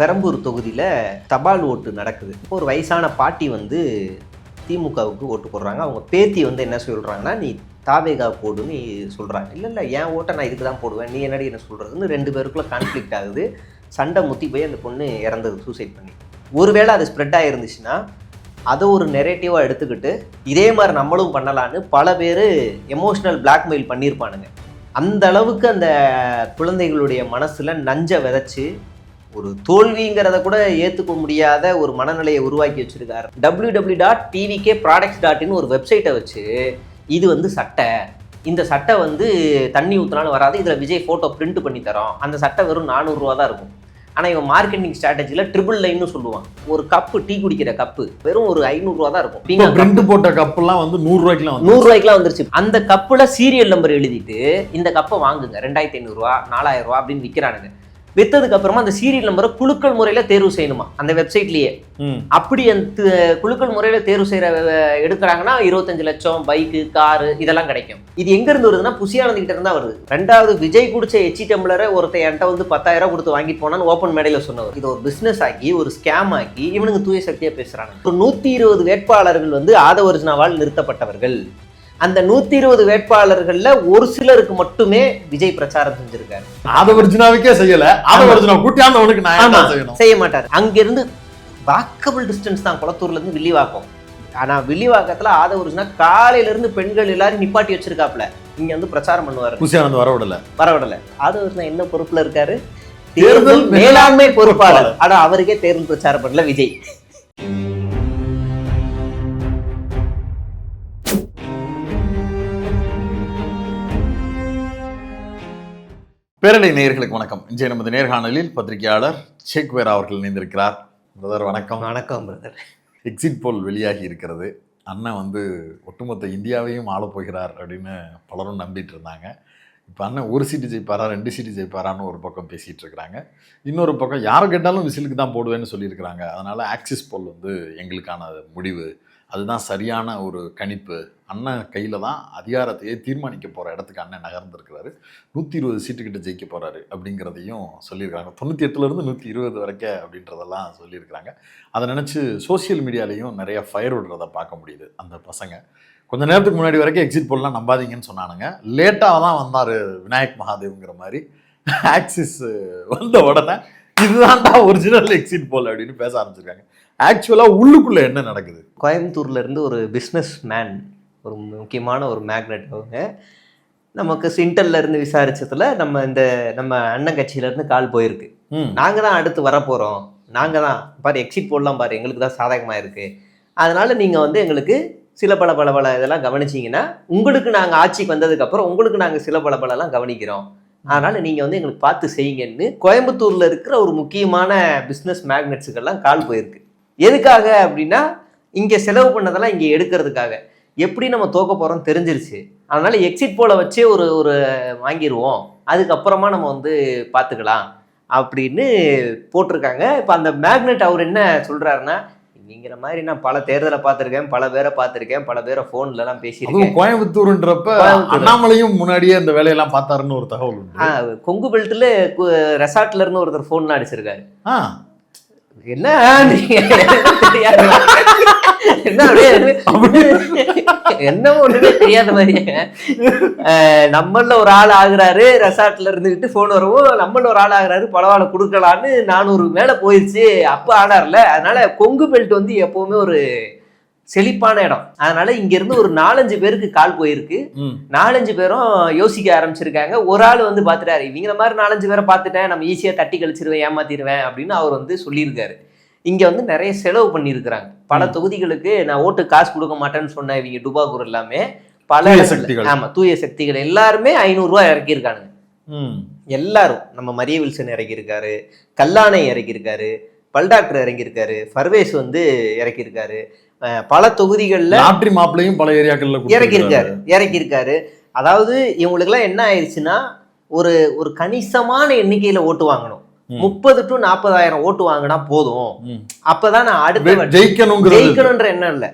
பெரம்பூர் தொகுதியில் தபால் ஓட்டு நடக்குது. ஒரு வயசான பாட்டி வந்து திமுகவுக்கு ஓட்டு போடுறாங்க. அவங்க பேத்தி வந்து என்ன சொல்கிறாங்கன்னா, நீ தாவேகா போடுன்னு சொல்கிறாங்க. இல்லை என் ஓட்டை நான் இதுக்கு தான் போடுவேன், நீ என்னடி என்ன சொல்கிறதுன்னு 2 பேருக்குள்ளே கான்ஃப்ளிக்ட் ஆகுது. சண்டை முத்தி போய் அந்த பொண்ணு இறந்தது சூசைட் பண்ணி. ஒருவேளை அது ஸ்ப்ரெட் ஆகிருந்துச்சுன்னா அதை ஒரு நெரேட்டிவாக எடுத்துக்கிட்டு இதே மாதிரி நம்மளும் பண்ணலான்னு பல பேர் எமோஷ்னல் பிளாக்மெயில் பண்ணியிருப்பானுங்க. அந்த அளவுக்கு அந்த குழந்தைகளுடைய மனசில் நஞ்சை விதைச்சி ஒரு தோல்விங்கிறத கூட ஏற்றுக்க முடியாத ஒரு மனநிலையை உருவாக்கி வச்சிருக்காரு. www.tvkproducts.in ஒரு வெப்சைட்டை வச்சு இது வந்து சட்டை, இந்த சட்டை வந்து தண்ணி ஊற்றினாலும் வராது, இதில் விஜய் ஃபோட்டோ பிரிண்ட் பண்ணி தரோம், அந்த சட்டை வெறும் 400 ரூபா தான் இருக்கும். ஆனால் இவன் மார்க்கெட்டிங் ஸ்ட்ராட்டஜியில் ட்ரிபிள் லைன்னு சொல்லுவான். ஒரு கப்பு, டீ குடிக்கிற கப்பு வெறும் ஒரு 500 ரூபா தான் இருக்கும். பிரிண்ட் போட்ட கப்புலாம் வந்து 100 ரூபாய்க்குலாம் வந்துருச்சு. அந்த கப்பில் சீரியல் நம்பர் எழுதிட்டு இந்த கப்பை வாங்குங்க 2500 ரூபா 4000 ரூபா அப்படின்னு விற்கிறானுங்க. வித்ததுக்கு அப்புறமா அந்த சீரியல் நம்பரை குலுக்கல் முறையில தேர்வு செய்யணுமா அந்த வெப்சைட்லயே. அப்படி அந்த குலுக்கல் முறையில தேர்வு செய்யற எடுக்கிறாங்கன்னா 25 லட்சம் பைக்கு, காரு இதெல்லாம் கிடைக்கும். இது எங்க இருந்து வருதுன்னா புசியானது கிட்ட இருந்தா வருது. 2வது விஜய் குடிச்ச எச்சி டம்ளரை ஒருத்தர் என்கிட்ட வந்து 10,000 ரூபாய் கொடுத்து வாங்கிட்டு போனான்னு ஓப்பன் மேடையில சொன்னவர். இது ஒரு பிசினஸ் ஆக்கி ஒரு ஸ்கேம் ஆக்கி இவனுக்கு தூய சக்தியா பேசுறாங்க. ஒரு 120 வேட்பாளர்கள் வந்து ஆதவர்ஜுனாவால் நிறுத்தப்பட்டவர்கள். அந்த 120 வேட்பாளர்கள்ல ஒரு சிலருக்கு மட்டுமே விஜய் பிரச்சாரம் செஞ்சிருக்காரு. ஆதவர்ஜுனாவுக்கே செய்யல, ஆதவர்ஜுனா கூட்டியாந்தவனுக்கு நான் செய்ய மாட்டாரு. அங்கிருந்து வாக்கபிள் டிஸ்டன்ஸ் தான் குளத்தூர்ல இருந்து வில்லிவாக்கம். ஆனா வில்லிவாக்கத்துல ஆதவர்ஜுனா காலையில இருந்து பெண்கள் எல்லாரும் நிப்பாட்டி வச்சிருக்காப்ல, இங்க வந்து பிரச்சாரம் பண்ணுவாரு. புசியானது வரவிடல. ஆதவர்ஜுனா என்ன பொறுப்புல இருக்காரு? தேர்தல் மேலாண்மை பொறுப்பாளர். ஆனா அவருக்கே தேர்தல் பிரச்சாரம் பண்ணல விஜய். பேரலை நேயர்களுக்கு வணக்கம். இன்றைய நமது நேர்காணலில் பத்திரிகையாளர் ஷேக்வேரா அவர்கள் இணைந்திருக்கிறார். பிரதர் வணக்கம். வணக்கம் பிரதர். எக்ஸிட் போல் வெளியாகி இருக்கிறது. அண்ணன் வந்து ஒட்டுமொத்த இந்தியாவையும் ஆள போகிறார் அப்படின்னு பலரும் நம்பிட்டு இருந்தாங்க. இப்போ அண்ணன் 1 சீட்டு ஜெயிப்பாரா 2 சீட்டு ஜெயிப்பாரான்னு ஒரு பக்கம் பேசிகிட்டு இருக்கிறாங்க. இன்னொரு பக்கம் யாரை கேட்டாலும் விசிலுக்கு தான் போடுவேன்னு சொல்லியிருக்கிறாங்க. அதனால் ஆக்சிஸ் போல் வந்து எங்களுக்கான முடிவு, அதுதான் சரியான ஒரு கணிப்பு, அண்ணன் கையில் தான் அதிகாரத்தையே தீர்மானிக்க போகிற இடத்துக்கு அண்ணன் நகர்ந்துருக்கிறாரு, 120 சீட்டுக்கிட்ட ஜெயிக்க போகிறாரு அப்படிங்கிறதையும் சொல்லியிருக்காங்க. 98லேருந்து 120 வரைக்கும் அப்படின்றதெல்லாம் சொல்லியிருக்கிறாங்க. அதை நினச்சி சோசியல் மீடியாலேயும் நிறைய ஃபயர் விடுறதை பார்க்க முடியுது. அந்த பசங்க கொஞ்சம் நேரத்துக்கு முன்னாடி வரைக்கும் எக்ஸிட் போல்லாம் நம்பாதீங்கன்னு சொன்னானுங்க. லேட்டாக தான் வந்தார் விநாயக் மகாதேவ்ங்கிற மாதிரி. ஆக்சிஸ் வந்த உடனே இதுதான்டா ஒரிஜினல் எக்ஸிட் போல் அப்படின்னு பேச ஆரம்பிச்சிருக்காங்க. ஆக்சுவலாக உள்ளுக்குள்ளே என்ன நடக்குது? கோயம்புத்தூர்ல இருந்து ஒரு பிஸ்னஸ் மேன், ஒரு முக்கியமான ஒரு மேக்னெட் அவங்க, நமக்கு சிண்டல்ல இருந்து விசாரிச்சதுல நம்ம அண்ணன் கட்சியில இருந்து கால் போயிருக்கு. நாங்க தான் அடுத்து வரப்போறோம், நாங்க தான் பாரு எக்ஸிட் போடலாம் பாரு, எங்களுக்கு தான் சாதகமா இருக்கு, அதனால நீங்க வந்து எங்களுக்கு சில பல இதெல்லாம் கவனிச்சிங்கன்னா உங்களுக்கு நாங்கள் ஆட்சிக்கு வந்ததுக்கு அப்புறம் உங்களுக்கு நாங்கள் சில பலலாம் கவனிக்கிறோம், அதனால நீங்க வந்து எங்களுக்கு பார்த்து செய்யுங்கன்னு கோயம்புத்தூர்ல இருக்கிற ஒரு முக்கியமான பிஸ்னஸ் மேக்னெட்ஸுக்கெல்லாம் கால் போயிருக்கு. எதுக்காக அப்படின்னா இங்க செலவு பண்ணதெல்லாம் இங்க எடுக்கிறதுக்காக. எப்படி நம்ம தோக்க போறோம் தெரிஞ்சிருச்சு, அதனால எக்ஸிட் போல வச்சே ஒரு வாங்கிடுவோம், அதுக்கப்புறமா நம்ம வந்து பார்த்துக்கலாம் அப்படின்னு போட்டிருக்காங்க. இப்போ அந்த மேக்னெட் அவர் என்ன சொல்றாருன்னா, நீங்கிற மாதிரி நான் பல தேர்தலை பார்த்துருக்கேன், பல பேரை பார்த்துருக்கேன், பல பேரை ஃபோன்லலாம் பேசியிருக்கேன். கோயம்புத்தூர்ன்றப்ப அண்ணாமலையும் முன்னாடியே அந்த வேலையெல்லாம் பார்த்தாருன்னு ஒரு தகவல் உண்டு. கொங்கு பெல்ட்டில் ரெசார்ட்ல இருந்து ஒருத்தர் ஃபோன்லாம் அடிச்சிருக்காரு. என்ன என்ன ஒண்ணுமே தெரியாத மாதிரியே நம்மள ஒரு ஆள் ஆகுறாரு, ரெசார்ட்ல இருந்துகிட்டு போன் வரவும் நம்மள ஒரு ஆள் ஆகுறாரு, பலவாழ கொடுக்கலான்னு 400 மேல போயிடுச்சு. அப்ப ஆனார்ல, அதனால கொங்கு பெல்ட் வந்து எப்பவுமே ஒரு செழிப்பான இடம். அதனால இங்க இருந்து ஒரு 4-5 பேருக்கு கால் போயிருக்கு. 4-5 பேரும் யோசிக்க ஆரம்பிச்சிருக்காங்க. ஒரு ஆள் வந்து பாத்துட்டாரு, இவங்கிற மாதிரி 4-5 பேரை பார்த்துட்டேன், நம்ம ஈஸியா தட்டி கழிச்சிருவேன், ஏமாத்திடுவேன் அப்படின்னு அவர் வந்து சொல்லியிருக்காரு. இங்க வந்து நிறைய செலவு பண்ணியிருக்கிறாங்க. பல தொகுதிகளுக்கு நான் ஓட்டு காசு கொடுக்க மாட்டேன்னு சொன்ன இவங்க டுபாக்கூர் எல்லாமே பல தூய சக்திகள் எல்லாருமே 500 ரூபாய் இறக்கியிருக்காங்க. எல்லாரும் நம்ம மரிய வில்சன் இறக்கியிருக்காரு, கல்லானை இறக்கியிருக்காரு, பல்டாக்டர் இறங்கியிருக்காரு, ஃபர்வேஸ் வந்து இறக்கியிருக்காரு, பல தொகுதிகளில் லாட்ரி மாப்பிளையும் பல ஏரியாக்கள்ல இறக்கியிருக்காரு. அதாவது இவங்களுக்குலாம் என்ன ஆயிடுச்சுன்னா ஒரு கணிசமான எண்ணிக்கையில ஓட்டு வாங்கணும். 30 to 40,000 ஓட்டு வாங்கினா போதும், அப்பதான் நான் அடுத்த ஜெயிக்கணும்ன்ற எண்ணம் இல்ல,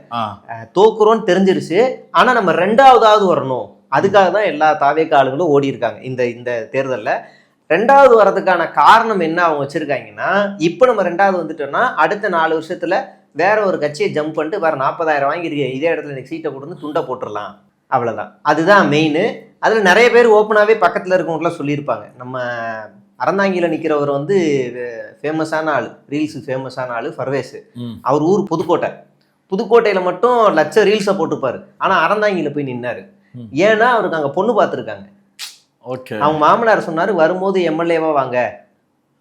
தோக்குறோம்னு தெரிஞ்சிருச்சு, ஆனா நம்ம 2வது வரணும், அதுக்காக தான் எல்லா தாவேக ஆளுங்களும் ஓடி இருக்காங்க இந்த தேர்தலில். 2வது வரதுக்கான காரணம் என்ன அவங்க வச்சிருக்காங்கன்னா, இப்போ நம்ம 2வது வந்துட்டோம்னா அடுத்த 4 வருஷத்துல வேற ஒரு கட்சியை ஜம்ப் பண்ணிட்டு வேற 40,000 வாங்கியிருக்கு, இதே இடத்துல எனக்கு சீட்டை கொடுத்து துண்டை போட்டுடலாம், அவ்வளவுதான். அதுதான் மெயின். அதுல நிறைய பேர் ஓப்பனாவே பக்கத்துல இருக்கவங்களாம் சொல்லியிருப்பாங்க. நம்ம அறந்தாங்கியில நிக்கிறவர் வந்து ஃபேமஸான ஆள், ரீல்ஸ் ஃபேமஸான ஆள் பர்வேஸ். அவர் ஊர் புதுக்கோட்டை. புதுக்கோட்டையில மட்டும் லட்சம் ரீல்ஸை போட்டுப்பாரு. ஆனா அறந்தாங்கியில போய் நின்னாரு. ஏன்னா அவருக்கு அங்க பொண்ணு பார்த்துருக்காங்க. அவங்க மாமனார் சொன்னாரு, வரும்போது எம்எல்ஏவா வாங்க,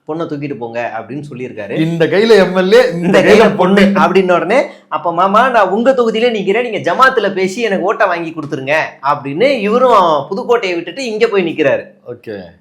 பொண்ணை தூக்கிட்டு போங்க அப்படின்னு சொல்லியிருக்காரு. இந்த கையில எம்எல்ஏ, இந்த கையில பொண்ணு அப்படின்னு உடனே, அப்ப மாமா நான் உங்க தொகுதியில நிக்கிறேன், நீங்க ஜமாத்துல பேசி எனக்கு ஓட்டை வாங்கி கொடுத்துருங்க அப்படின்னு இவரும் புதுக்கோட்டையை விட்டுட்டு இங்க போய் நிக்கிறாரு.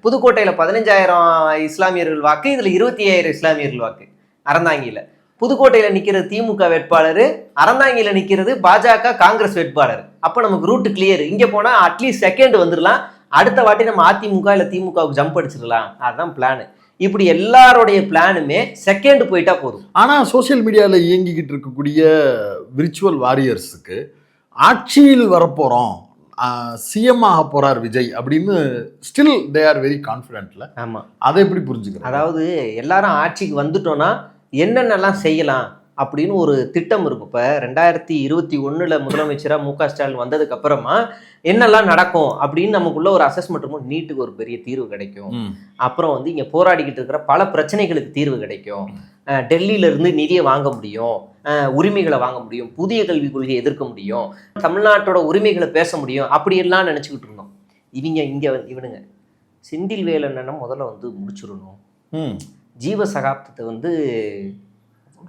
புதுக்கோட்டையில 15,000 இஸ்லாமியர்கள் வாக்கு, இதுல 25,000 இஸ்லாமியர்கள் வாக்கு அறந்தாங்கியில. புதுக்கோட்டையில நிக்கிறது திமுக வேட்பாளர், அறந்தாங்கியில நிக்கிறது பாஜக காங்கிரஸ் வேட்பாளர். அப்ப நமக்கு ரூட் கிளியர். இங்க போனா அட்லீஸ்ட் செகண்ட் வந்துடலாம், அடுத்த வாட்டி நம்ம அதிமுக இல்ல திமுகவுக்கு ஜம்ப் அடிச்சிடலாம். அதுதான் பிளான். இப்படி எல்லாருடைய பிளானுமே செகண்ட் போயிட்டா போதும். ஆனா சோசியல் மீடியால இயங்கிக்கிட்டு இருக்கக்கூடிய விர்ச்சுவல் வாரியர்ஸுக்கு ஆட்சியில் வரப்போறோம், சிஎம் ஆக போறார் விஜய் அப்படின்னு ஸ்டில் தே ஆர் வெரி கான்ஃபிடென்ட்ல. ஆமா, அதை எப்படி புரிஞ்சுக்கிறேன்? அதாவது எல்லாரும் ஆட்சிக்கு வந்துட்டோம்னா என்னென்னலாம் செய்யலாம் அப்படின்னு ஒரு திட்டம் இருக்கும். இப்போ 2021 முதலமைச்சராக மு க ஸ்டாலின் வந்ததுக்கு அப்புறமா என்னெல்லாம் நடக்கும் அப்படின்னு நமக்குள்ள ஒரு அசஸ்மெண்ட் இருக்கும். நீட்டுக்கு ஒரு பெரிய தீர்வு கிடைக்கும். அப்புறம் வந்து இங்கே போராடிக்கிட்டு இருக்கிற பல பிரச்சனைகளுக்கு தீர்வு கிடைக்கும். டெல்லியில இருந்து நிதியை வாங்க முடியும், உரிமைகளை வாங்க முடியும், புதிய கல்விக் கொள்கையை எதிர்க்க முடியும், தமிழ்நாட்டோட உரிமைகளை பேச முடியும், அப்படியெல்லாம் நினச்சிக்கிட்டு இருந்தோம். இவனுங்க செந்தில் வேலண்ணனை முதல்ல வந்து முடிச்சிடணும், ஜீவ சகாப்தத்தை வந்து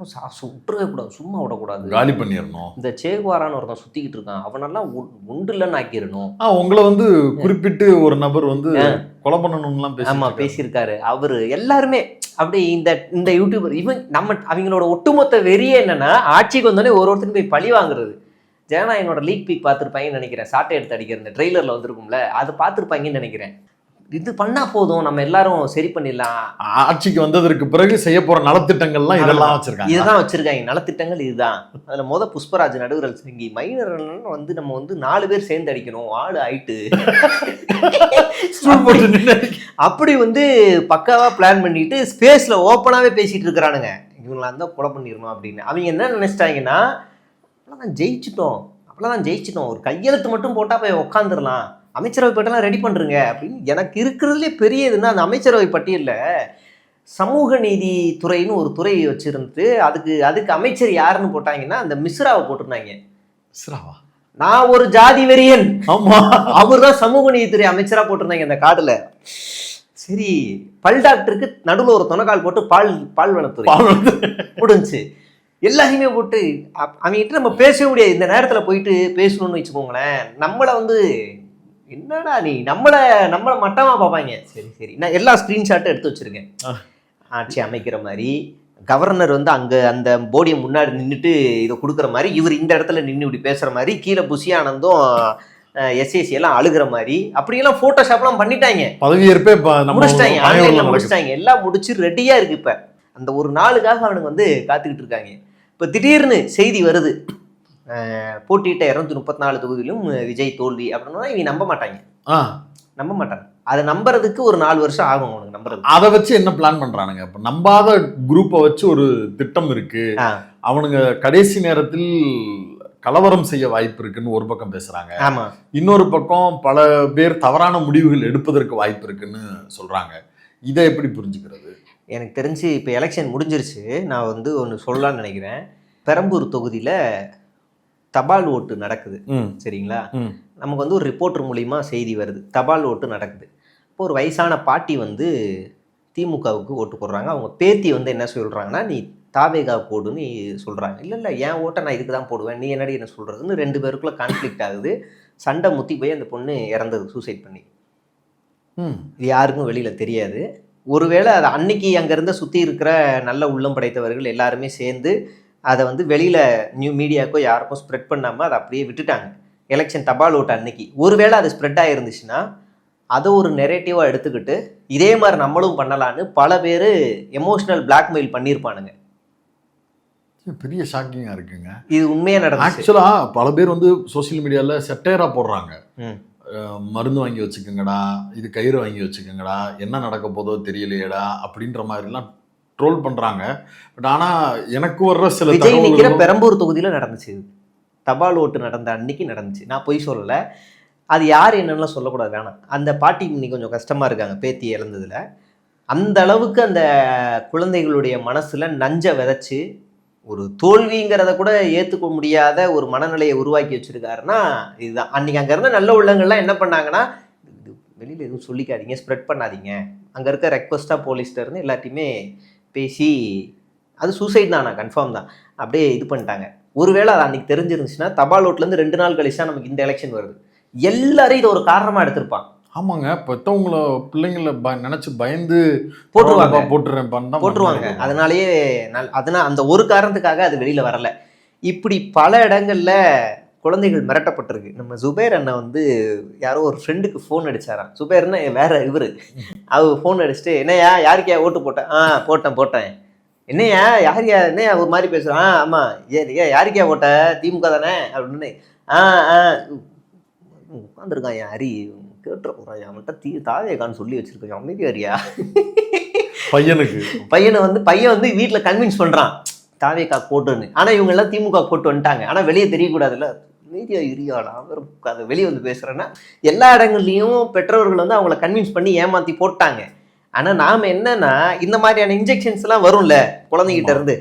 விட்டுறவே கூடாது, சும்மா விடக்கூடாது, காலி பண்ணிடணும், இந்த சேகுவாரான்னு ஒருத்தன் சுத்திக்கிட்டு இருக்கான் அவனெல்லாம் உண்டு இல்லைன்னு ஆக்கிடணும். உங்களை வந்து குறிப்பிட்டு ஒரு நபர் வந்து கொலை பண்ணணும்லாம் பேசியிருக்காரு அவரு. எல்லாருமே அப்படி இந்த யூடியூபர் அவங்களோட ஒட்டுமொத்த வெறியே என்னன்னா, ஆட்சிக்கு வந்தோடனே ஒருத்தரும் போய் பழி வாங்குறது. ஜனநாயகனோட லீக் பீக் பார்த்துருப்பாங்கன்னு நினைக்கிறேன், சாட்டை எடுத்து அடிக்கிற இந்த ட்ரெய்லர்ல வந்திருக்கும்ல, அதை பார்த்துருப்பாங்கன்னு நினைக்கிறேன். இது பண்ணா போதும், நம்ம எல்லாரும் சரி பண்ணிடலாம். ஆட்சிக்கு வந்ததற்கு பிறகு செய்ய போற நலத்திட்டங்கள்லாம் இதெல்லாம் வச்சிருக்காங்க, இதுதான் வச்சிருக்காங்க நலத்திட்டங்கள். இதுதான் அதுல புஷ்பராஜ் நடுவரல் சிங்கி மைனர் வந்து நம்ம வந்து 4 பேர் சேர்ந்து அடிக்கணும், ஆளு ஆயிட்டு அப்படி வந்து பக்காவா பிளான் பண்ணிட்டு ஸ்பேஸ்ல ஓப்பனாவே பேசிட்டு இருக்கிறானுங்க. இவங்களா இருந்தா கொலை பண்ணிடணும் அப்படின்னு. அவங்க என்ன நினைச்சிட்டாங்கன்னா, அவ்வளவுதான் ஜெயிச்சிட்டோம், ஒரு கையெழுத்து மட்டும் போட்டா போய் உட்காந்துடலாம், அமைச்சரவை பட்டியலாம் ரெடி பண்ணுறங்க அப்படின்னு. எனக்கு இருக்கிறதுலே பெரிய இதுன்னா, அந்த அமைச்சரவை பட்டியலில் சமூக நீதி துறைன்னு ஒரு துறை வச்சுருந்து அதுக்கு அமைச்சர் யாருன்னு போட்டாங்கன்னா அந்த மிஸ்ராவை போட்டிருந்தாங்க. மிஸ்ராவா? நான் ஒரு ஜாதி வெறியன். ஆமா, அவர் தான் சமூக நீதித்துறை அமைச்சராக போட்டிருந்தாங்க அந்த கார்டுல. சரி, பல் டாக்டருக்கு நடுவில் ஒரு தொணக்கால் போட்டு பால் வளத்துறை முடிஞ்சு எல்லாத்தையுமே போட்டு அவங்ககிட்ட நம்ம பேசவே முடியாது. இந்த நேரத்தில் போயிட்டு பேசணும்னு வச்சுக்கோங்களேன், நம்மளை வந்து என்னடா நீ நம்மளை மட்டமாக பார்ப்பாங்க. சரி நான் எல்லா ஸ்க்ரீன்ஷாட்டும் எடுத்து வச்சுருக்கேன். ஆட்சி அமைக்கிற மாதிரி கவர்னர் வந்து அங்கே அந்த போடியம் முன்னாடி நின்றுட்டு இதை கொடுக்குற மாதிரி, இவர் இந்த இடத்துல நின்று இப்படி பேசுகிற மாதிரி, கீழே புஷி ஆனந்தும் எஸ்ஏசி எல்லாம் அழுகிற மாதிரி, அப்படியெல்லாம் ஃபோட்டோஷாப்லாம் பண்ணிட்டாங்க. பதவியேற்பே முடிச்சிட்டாங்க, ஆன்லைனில் முடிச்சிட்டாங்க, எல்லாம் முடிச்சு ரெடியாக இருக்குது. இப்போ அந்த ஒரு நாளுக்காக அவனுக்கு வந்து காத்துக்கிட்டு இருக்காங்க. இப்போ திடீர்னு செய்தி வருது, போட்டியிட்ட 234 தொகுதியிலும் விஜய் தோல்வி அப்படின்னா இவங்க நம்ப மாட்டாங்க. அதை நம்புறதுக்கு ஒரு 4 வருஷம் ஆகும் அவனுக்கு நம்புறது. அதை வச்சு என்ன பிளான் பண்றானுங்க? இப்ப நம்பாத குரூப்பை வச்சு ஒரு திட்டம் இருக்கு, அவனுங்க கடைசி நேரத்தில் கலவரம் செய்ய வாய்ப்பு இருக்குன்னு ஒரு பக்கம் பேசுறாங்க. ஆமா, இன்னொரு பக்கம் பல பேர் தவறான முடிவுகள் எடுப்பதற்கு வாய்ப்பு இருக்குன்னு சொல்றாங்க. இதை எப்படி புரிஞ்சுக்கிறது? எனக்கு தெரிஞ்சு இப்போ எலெக்ஷன் முடிஞ்சிருச்சு. நான் வந்து ஒன்று சொல்லலான்னு நினைக்கிறேன். பெரம்பூர் தொகுதியில் தபால் ஓட்டு நடக்குது, சரிங்களா? நமக்கு வந்து ஒரு ரிப்போர்ட்டர் மூலிமா செய்தி வருது, தபால் ஓட்டு நடக்குது. இப்போ ஒரு வயசான பாட்டி வந்து திமுகவுக்கு ஓட்டு போடுறாங்க. அவங்க பேத்தி வந்து என்ன சொல்கிறாங்கன்னா, நீ தாவேகா போடுன்னு சொல்கிறாங்க. இல்லை என் ஓட்டை நான் இதுக்கு தான் போடுவேன், நீ என்னடி என்ன சொல்கிறதுன்னு 2 பேருக்குள்ளே கான்ஃப்ளிக்ட் ஆகுது. சண்டை முத்தி போய் அந்த பொண்ணு இறந்தது சூசைட் பண்ணி. இது யாருக்கும் வெளியில் தெரியாது. ஒருவேளை அது அன்னைக்கு அங்கேருந்து சுற்றி இருக்கிற நல்ல உள்ளம் படைத்தவர்கள் எல்லாருமே சேர்ந்து அதை வந்து வெளியில் நியூ மீடியாக்கோ யாருக்கும் ஸ்ப்ரெட் பண்ணாமல் அதை அப்படியே விட்டுட்டாங்க. எலெக்ஷன் தபால் ஓட்டு அன்னைக்கு ஒருவேளை அது ஸ்ப்ரெட் ஆகிருந்துச்சுன்னா அதை ஒரு நெரேட்டிவாக எடுத்துக்கிட்டு இதே மாதிரி நம்மளும் பண்ணலான்னு பல பேர் எமோஷனல் பிளாக்மெயில் பண்ணியிருப்பானுங்க. பெரிய ஷாக்கிங்காக இருக்குங்க. இது உண்மையாக நடக்கும். ஆக்சுவலாக பல பேர் வந்து சோசியல் மீடியாவில் செட்டையராக போடுறாங்க, மருந்து வாங்கி வச்சுக்கோங்கடா, இது கயிறு வாங்கி வச்சுக்கோங்கடா, என்ன நடக்க போதோ தெரியலையேடா அப்படின்ற மாதிரிலாம் ட்ரோல் பண்றாங்க. பட் ஆனா எனக்கு வர்ற சில விஜய் நிக்கிற தகவல்களும் பெரம்பூர் தொகுதியில நடந்துச்சு. தபால் ஓட்டு நடந்த அன்னைக்கு நடந்துச்சு. நான் பொய் சொல்லல. அது யார் என்னன்னுலாம் சொல்லக்கூடாது, வேணாம். அந்த பாட்டி இன்னைக்கு கொஞ்சம் கஷ்டமா இருக்காங்க பேத்தி இழந்ததுல. அந்த அளவுக்கு அந்த குழந்தைகளுடைய மனசுல நஞ்ச விதைச்சு ஒரு தோல்விங்கிறத கூட ஏத்துக்க முடியாத ஒரு மனநிலையை உருவாக்கி வச்சிருக்காருன்னா இதுதான். அன்னைக்கு அங்க இருந்த நல்ல உள்ளங்கள்லாம் என்ன பண்ணாங்கன்னா, இது வெளியில எதுவும் சொல்லிக்காதீங்க, ஸ்ப்ரெட் பண்ணாதீங்க, அங்க இருக்க ரெக்வஸ்டா போலீஸ்ல இருந்து எல்லாத்தையுமே பேசி, அது சூசைட் தான், கன்ஃபார்ம் தான், அப்படியே இது பண்ணிட்டாங்க. ஒருவேளை அது அன்னைக்கு தெரிஞ்சிருந்துச்சுன்னா தபால் ஓட்டுல இருந்து 2 நாள் கழிச்சா நமக்கு இந்த எலெக்ஷன் வருது, எல்லாரும் இதை ஒரு காரணமா எடுத்திருப்பான். ஆமாங்க, பெத்தவங்கள பிள்ளைங்கள நினைச்சு பயந்து போட்டுருவாங்க போட்டுருவாங்க. அதனாலேயே அதனால அந்த ஒரு காரணத்துக்காக அது வெளியில வரல. இப்படி பல இடங்கள்ல குழந்தைகள் மிரட்டப்பட்டிருக்கு. நம்ம ஜுபேர் அண்ணன் வந்து யாரோ ஒரு ஃப்ரெண்டுக்கு ஃபோன் அடிச்சாராம். ஜுபேர்னா வேற இவரு. அவர் ஃபோன் அடிச்சுட்டு, என்னையா யாருக்கையா ஓட்டு போட்டேன்? போட்டேன். என்னையா யாருக்கையா, என்னையா ஒரு மாதிரி பேசுறான்? ஆமா, யாருக்கையா போட்ட? திமுக தானே அப்படின்னு. உட்காந்துருக்கான் என் ஹரி, கேட்டுற போறான், அவன்கிட்ட தாவேகான்னு சொல்லி வச்சிருக்கேன், அமைதியாரியா. பையன் வந்து வீட்டுல கன்வின்ஸ் பண்றான் தாவேகா போட்டுன்னு. ஆனா இவங்க எல்லாம் திமுக போட்டு வந்துட்டாங்க. ஆனா வெளியே தெரியக்கூடாதுல்ல, மீடியா இரியாடா அதை வெளியே வந்து பேசுறேன்னா, எல்லா இடங்கள்லயும் பெற்றோர்கள் வந்து அவங்கள கன்வின்ஸ் பண்ணி ஏமாத்தி போட்டாங்க. ஆனா நாம என்னன்னா, இந்த மாதிரியான இன்ஜெக்ஷன்ஸ் எல்லாம் வரும்ல குழந்தைகிட்ட இருந்து.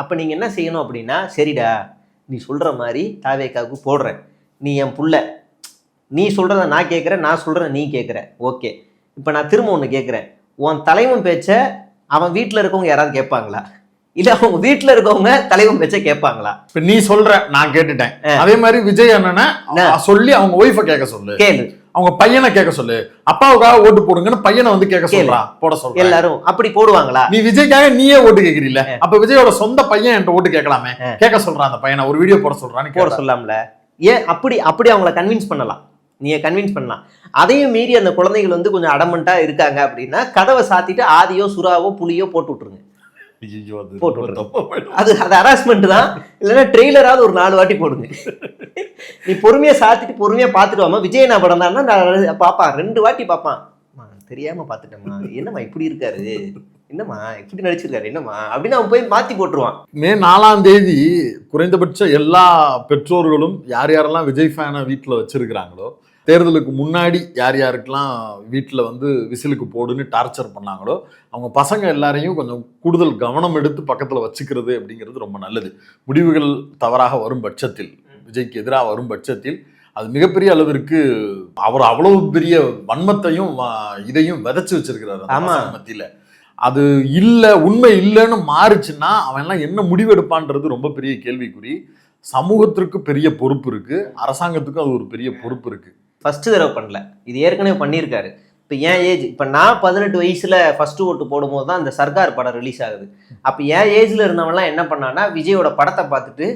அப்ப நீங்க என்ன செய்யணும் அப்படின்னா, சரிடா நீ சொல்ற மாதிரி தாவேகாவுக்கு போடுறேன், நீ என் புள்ள, நீ சொல்றத நான் கேட்குறேன், நான் சொல்றத நீ கேட்குற, ஓகே. இப்போ நான் திரும்ப ஒன்று கேட்குறேன், உன் தலைவன் பேச்ச அவன் வீட்டில் இருக்கவங்க யாராவது கேட்பாங்களா? இல்லை அவங்க வீட்டில் இருக்கவங்க தலைவன் பேச்ச கேட்பாங்களா? இப்போ நீ சொல்ற, நான் கேட்டுட்டேன். அதே மாதிரி விஜய் அண்ணனை சொல்லி அவங்க ஒய்ஃபை கேட்க சொல்லு, கேளு. அவங்க பையனை கேட்க சொல்லு, அப்பாவுக்காக ஓட்டு போடுங்கன்னு பையனை வந்து கேட்க சொல்றான், போட சொல்ற. எல்லாரும் அப்படி போடுவாங்களா? நீ விஜய்க்காக நீயே ஓட்டு கேட்கறீல்ல, அப்ப விஜயோட சொந்த பையன் என்கிட்ட ஓட்டு கேட்கலாமே, கேட்க சொல்றான் அந்த பையனை, ஒரு வீடியோ போட சொல்றான்னு போட சொல்லாம்ல. ஏன் அப்படி அவங்கள கன்வின்ஸ் பண்ணலாம், நீங்க கன்வின்ஸ் பண்ணலாம். அதையும் மீறி அந்த குழந்தைகள் வந்து கொஞ்சம் அடமெண்டா இருக்காங்க அப்படின்னா, கதவை சாத்திட்டு ஆதியோ சுறாவோ புலியோ போட்டு விட்டுருங்க. அது ஹராஸ்மெண்ட் தான். இல்லைன்னா ட்ரெய்லராவது ஒரு 4 வாட்டி போடுங்க. நீ பொறுமையா சாத்திட்டு பொறுமையா பார்த்துட்டு வாமா. விஜயனா படம் தான் பாப்பான், 2 வாட்டி பார்ப்பான், தெரியாம பார்த்துட்டேம்மா, என்னம்மா இப்படி இருக்காரு, என்னம்மா இப்படி நடிச்சிருக்காரு, என்னம்மா அப்படின்னு அவன் போய் மாத்தி போட்டுருவான். மே 4ஆம் தேதி குறைந்தபட்ச எல்லா பெற்றோர்களும் யார் யாரெல்லாம் விஜய் ஃபேனை வீட்டில் வச்சிருக்கிறாங்களோ, தேர்தலுக்கு முன்னாடி யார் யாருக்கெல்லாம் வீட்டில் வந்து விசிலுக்கு போடுன்னு டார்ச்சர் பண்ணாங்களோ, அவங்க பசங்க எல்லாரையும் கொஞ்சம் கூடுதல் கவனம் எடுத்து பக்கத்தில் வச்சுக்கிறது அப்படிங்கிறது ரொம்ப நல்லது. முடிவுகள் தவறாக வரும் பட்சத்தில், விஜய்க்கு எதிராக வரும் பட்சத்தில், அது மிகப்பெரிய அளவிற்கு அவர் அவ்வளவு பெரிய வன்மத்தையும் இதையும் விதைச்சு வச்சிருக்கிறாரு மத்தியில. அது இல்லை, உண்மை இல்லைன்னு மாறுச்சுன்னா அவன் எல்லாம் என்ன முடிவெடுப்பான்றது ரொம்ப பெரிய கேள்விக்குறி. சமூகத்திற்கு பெரிய பொறுப்பு இருக்கு, அரசாங்கத்துக்கும் அது ஒரு பெரிய பொறுப்பு இருக்கு. ஃபர்ஸ்ட் தடவை பண்ணல, இது ஏற்கனவே பண்ணியிருக்காரு. இப்போ என் ஏஜ், இப்போ நான் 18 வயசுல ஃபர்ஸ்ட் ஓட்டு போடும்போது தான் அந்த சர்க்கார் படம் ரிலீஸ் ஆகுது. அப்போ என் ஏஜ்ல இருந்தவன்லாம் என்ன பண்ணான்னா, விஜயோட படத்தை பார்த்துட்டு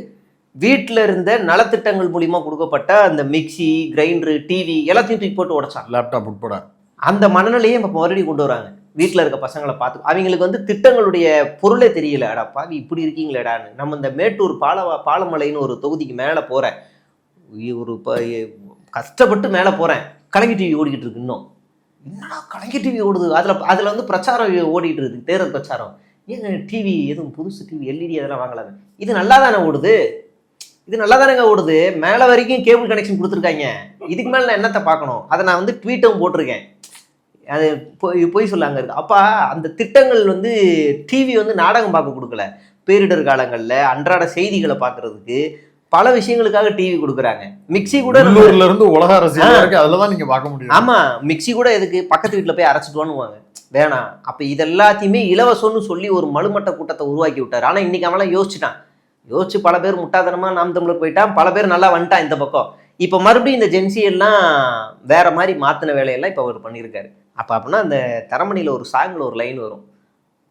வீட்டில் இருந்த நலத்திட்டங்கள் மூலியமா கொடுக்கப்பட்ட அந்த மிக்சி, கிரைண்டரு, டிவி எல்லாத்தையும் தூக்கி போட்டு உடைச்சான், லேப்டாப் உட்பட. அந்த மனநிலையை இப்போ மறுபடியும் கொண்டு வராங்க. வீட்டில் இருக்க பசங்களை பார்த்து அவங்களுக்கு வந்து திட்டங்களுடைய பொருளே தெரியல. அடா பாவி இப்படி இருக்கீங்களேடான்னு. நம்ம இந்த மேட்டூர் பாலமலைன்னு ஒரு தொகுதிக்கு மேலே போகிறேன், ஒரு கஷ்டப்பட்டு மேலே போகிறேன், கலைஞர் டிவி ஓடிக்கிட்டு இருக்கு. இன்னும் என்னடா கலைஞர் டிவி ஓடுது, அதில் வந்து பிரச்சாரம் ஓடிட்டு இருக்கு, தேர்தல் பிரச்சாரம். ஏங்க டிவி எதுவும் புதுசு டிவி எல்இடி அதெல்லாம் வாங்கலாங்க, இது நல்லா தானே ஓடுது, இது நல்லா தானேங்க ஓடுது, மேலே வரைக்கும் கேபிள் கனெக்ஷன் கொடுத்துருக்காங்க, இதுக்கு மேலே நான் என்னத்தை பார்க்கணும். அதை நான் வந்து ட்வீட்டும் போட்டிருக்கேன், அது போய் சொல்லாங்க இருக்கு. அப்போ அந்த திட்டங்கள் வந்து டிவி வந்து நாடகம் பார்க்க கொடுக்கல, பேரிடர் காலங்களில் அன்றாட செய்திகளை பார்க்கறதுக்கு பல விஷயங்களுக்காக டிவி கொடுக்குறாங்க. மிக்சி கூட உள்ளூர்ல இருந்து உலக அரசியல் அதுலதான் நீங்க பார்க்க முடியும். ஆமா, மிக்சி கூட எதுக்கு பக்கத்து வீட்டில் போய் அரைச்சிட்டுவானுவாங்க, வேணாம். அப்போ இதெல்லாத்தையுமே இலவசம்னு சொல்லி ஒரு மலுமட்ட கூட்டத்தை உருவாக்கி விட்டார். ஆனால் இன்னைக்கு அவெல்லாம் யோசிச்சு பல பேர் முட்டாதனமா நாம் தமிழுக்கு போயிட்டான், பல பேர் நல்லா வந்துட்டான் இந்த பக்கம். இப்போ மறுபடியும் இந்த ஜென்சி எல்லாம் வேற மாதிரி மாத்தின வேலையெல்லாம் இப்போ அவர் பண்ணியிருக்காரு. அப்போ அப்படின்னா அந்த தரமணியில் ஒரு சாங்கில் ஒரு லைன் வரும்,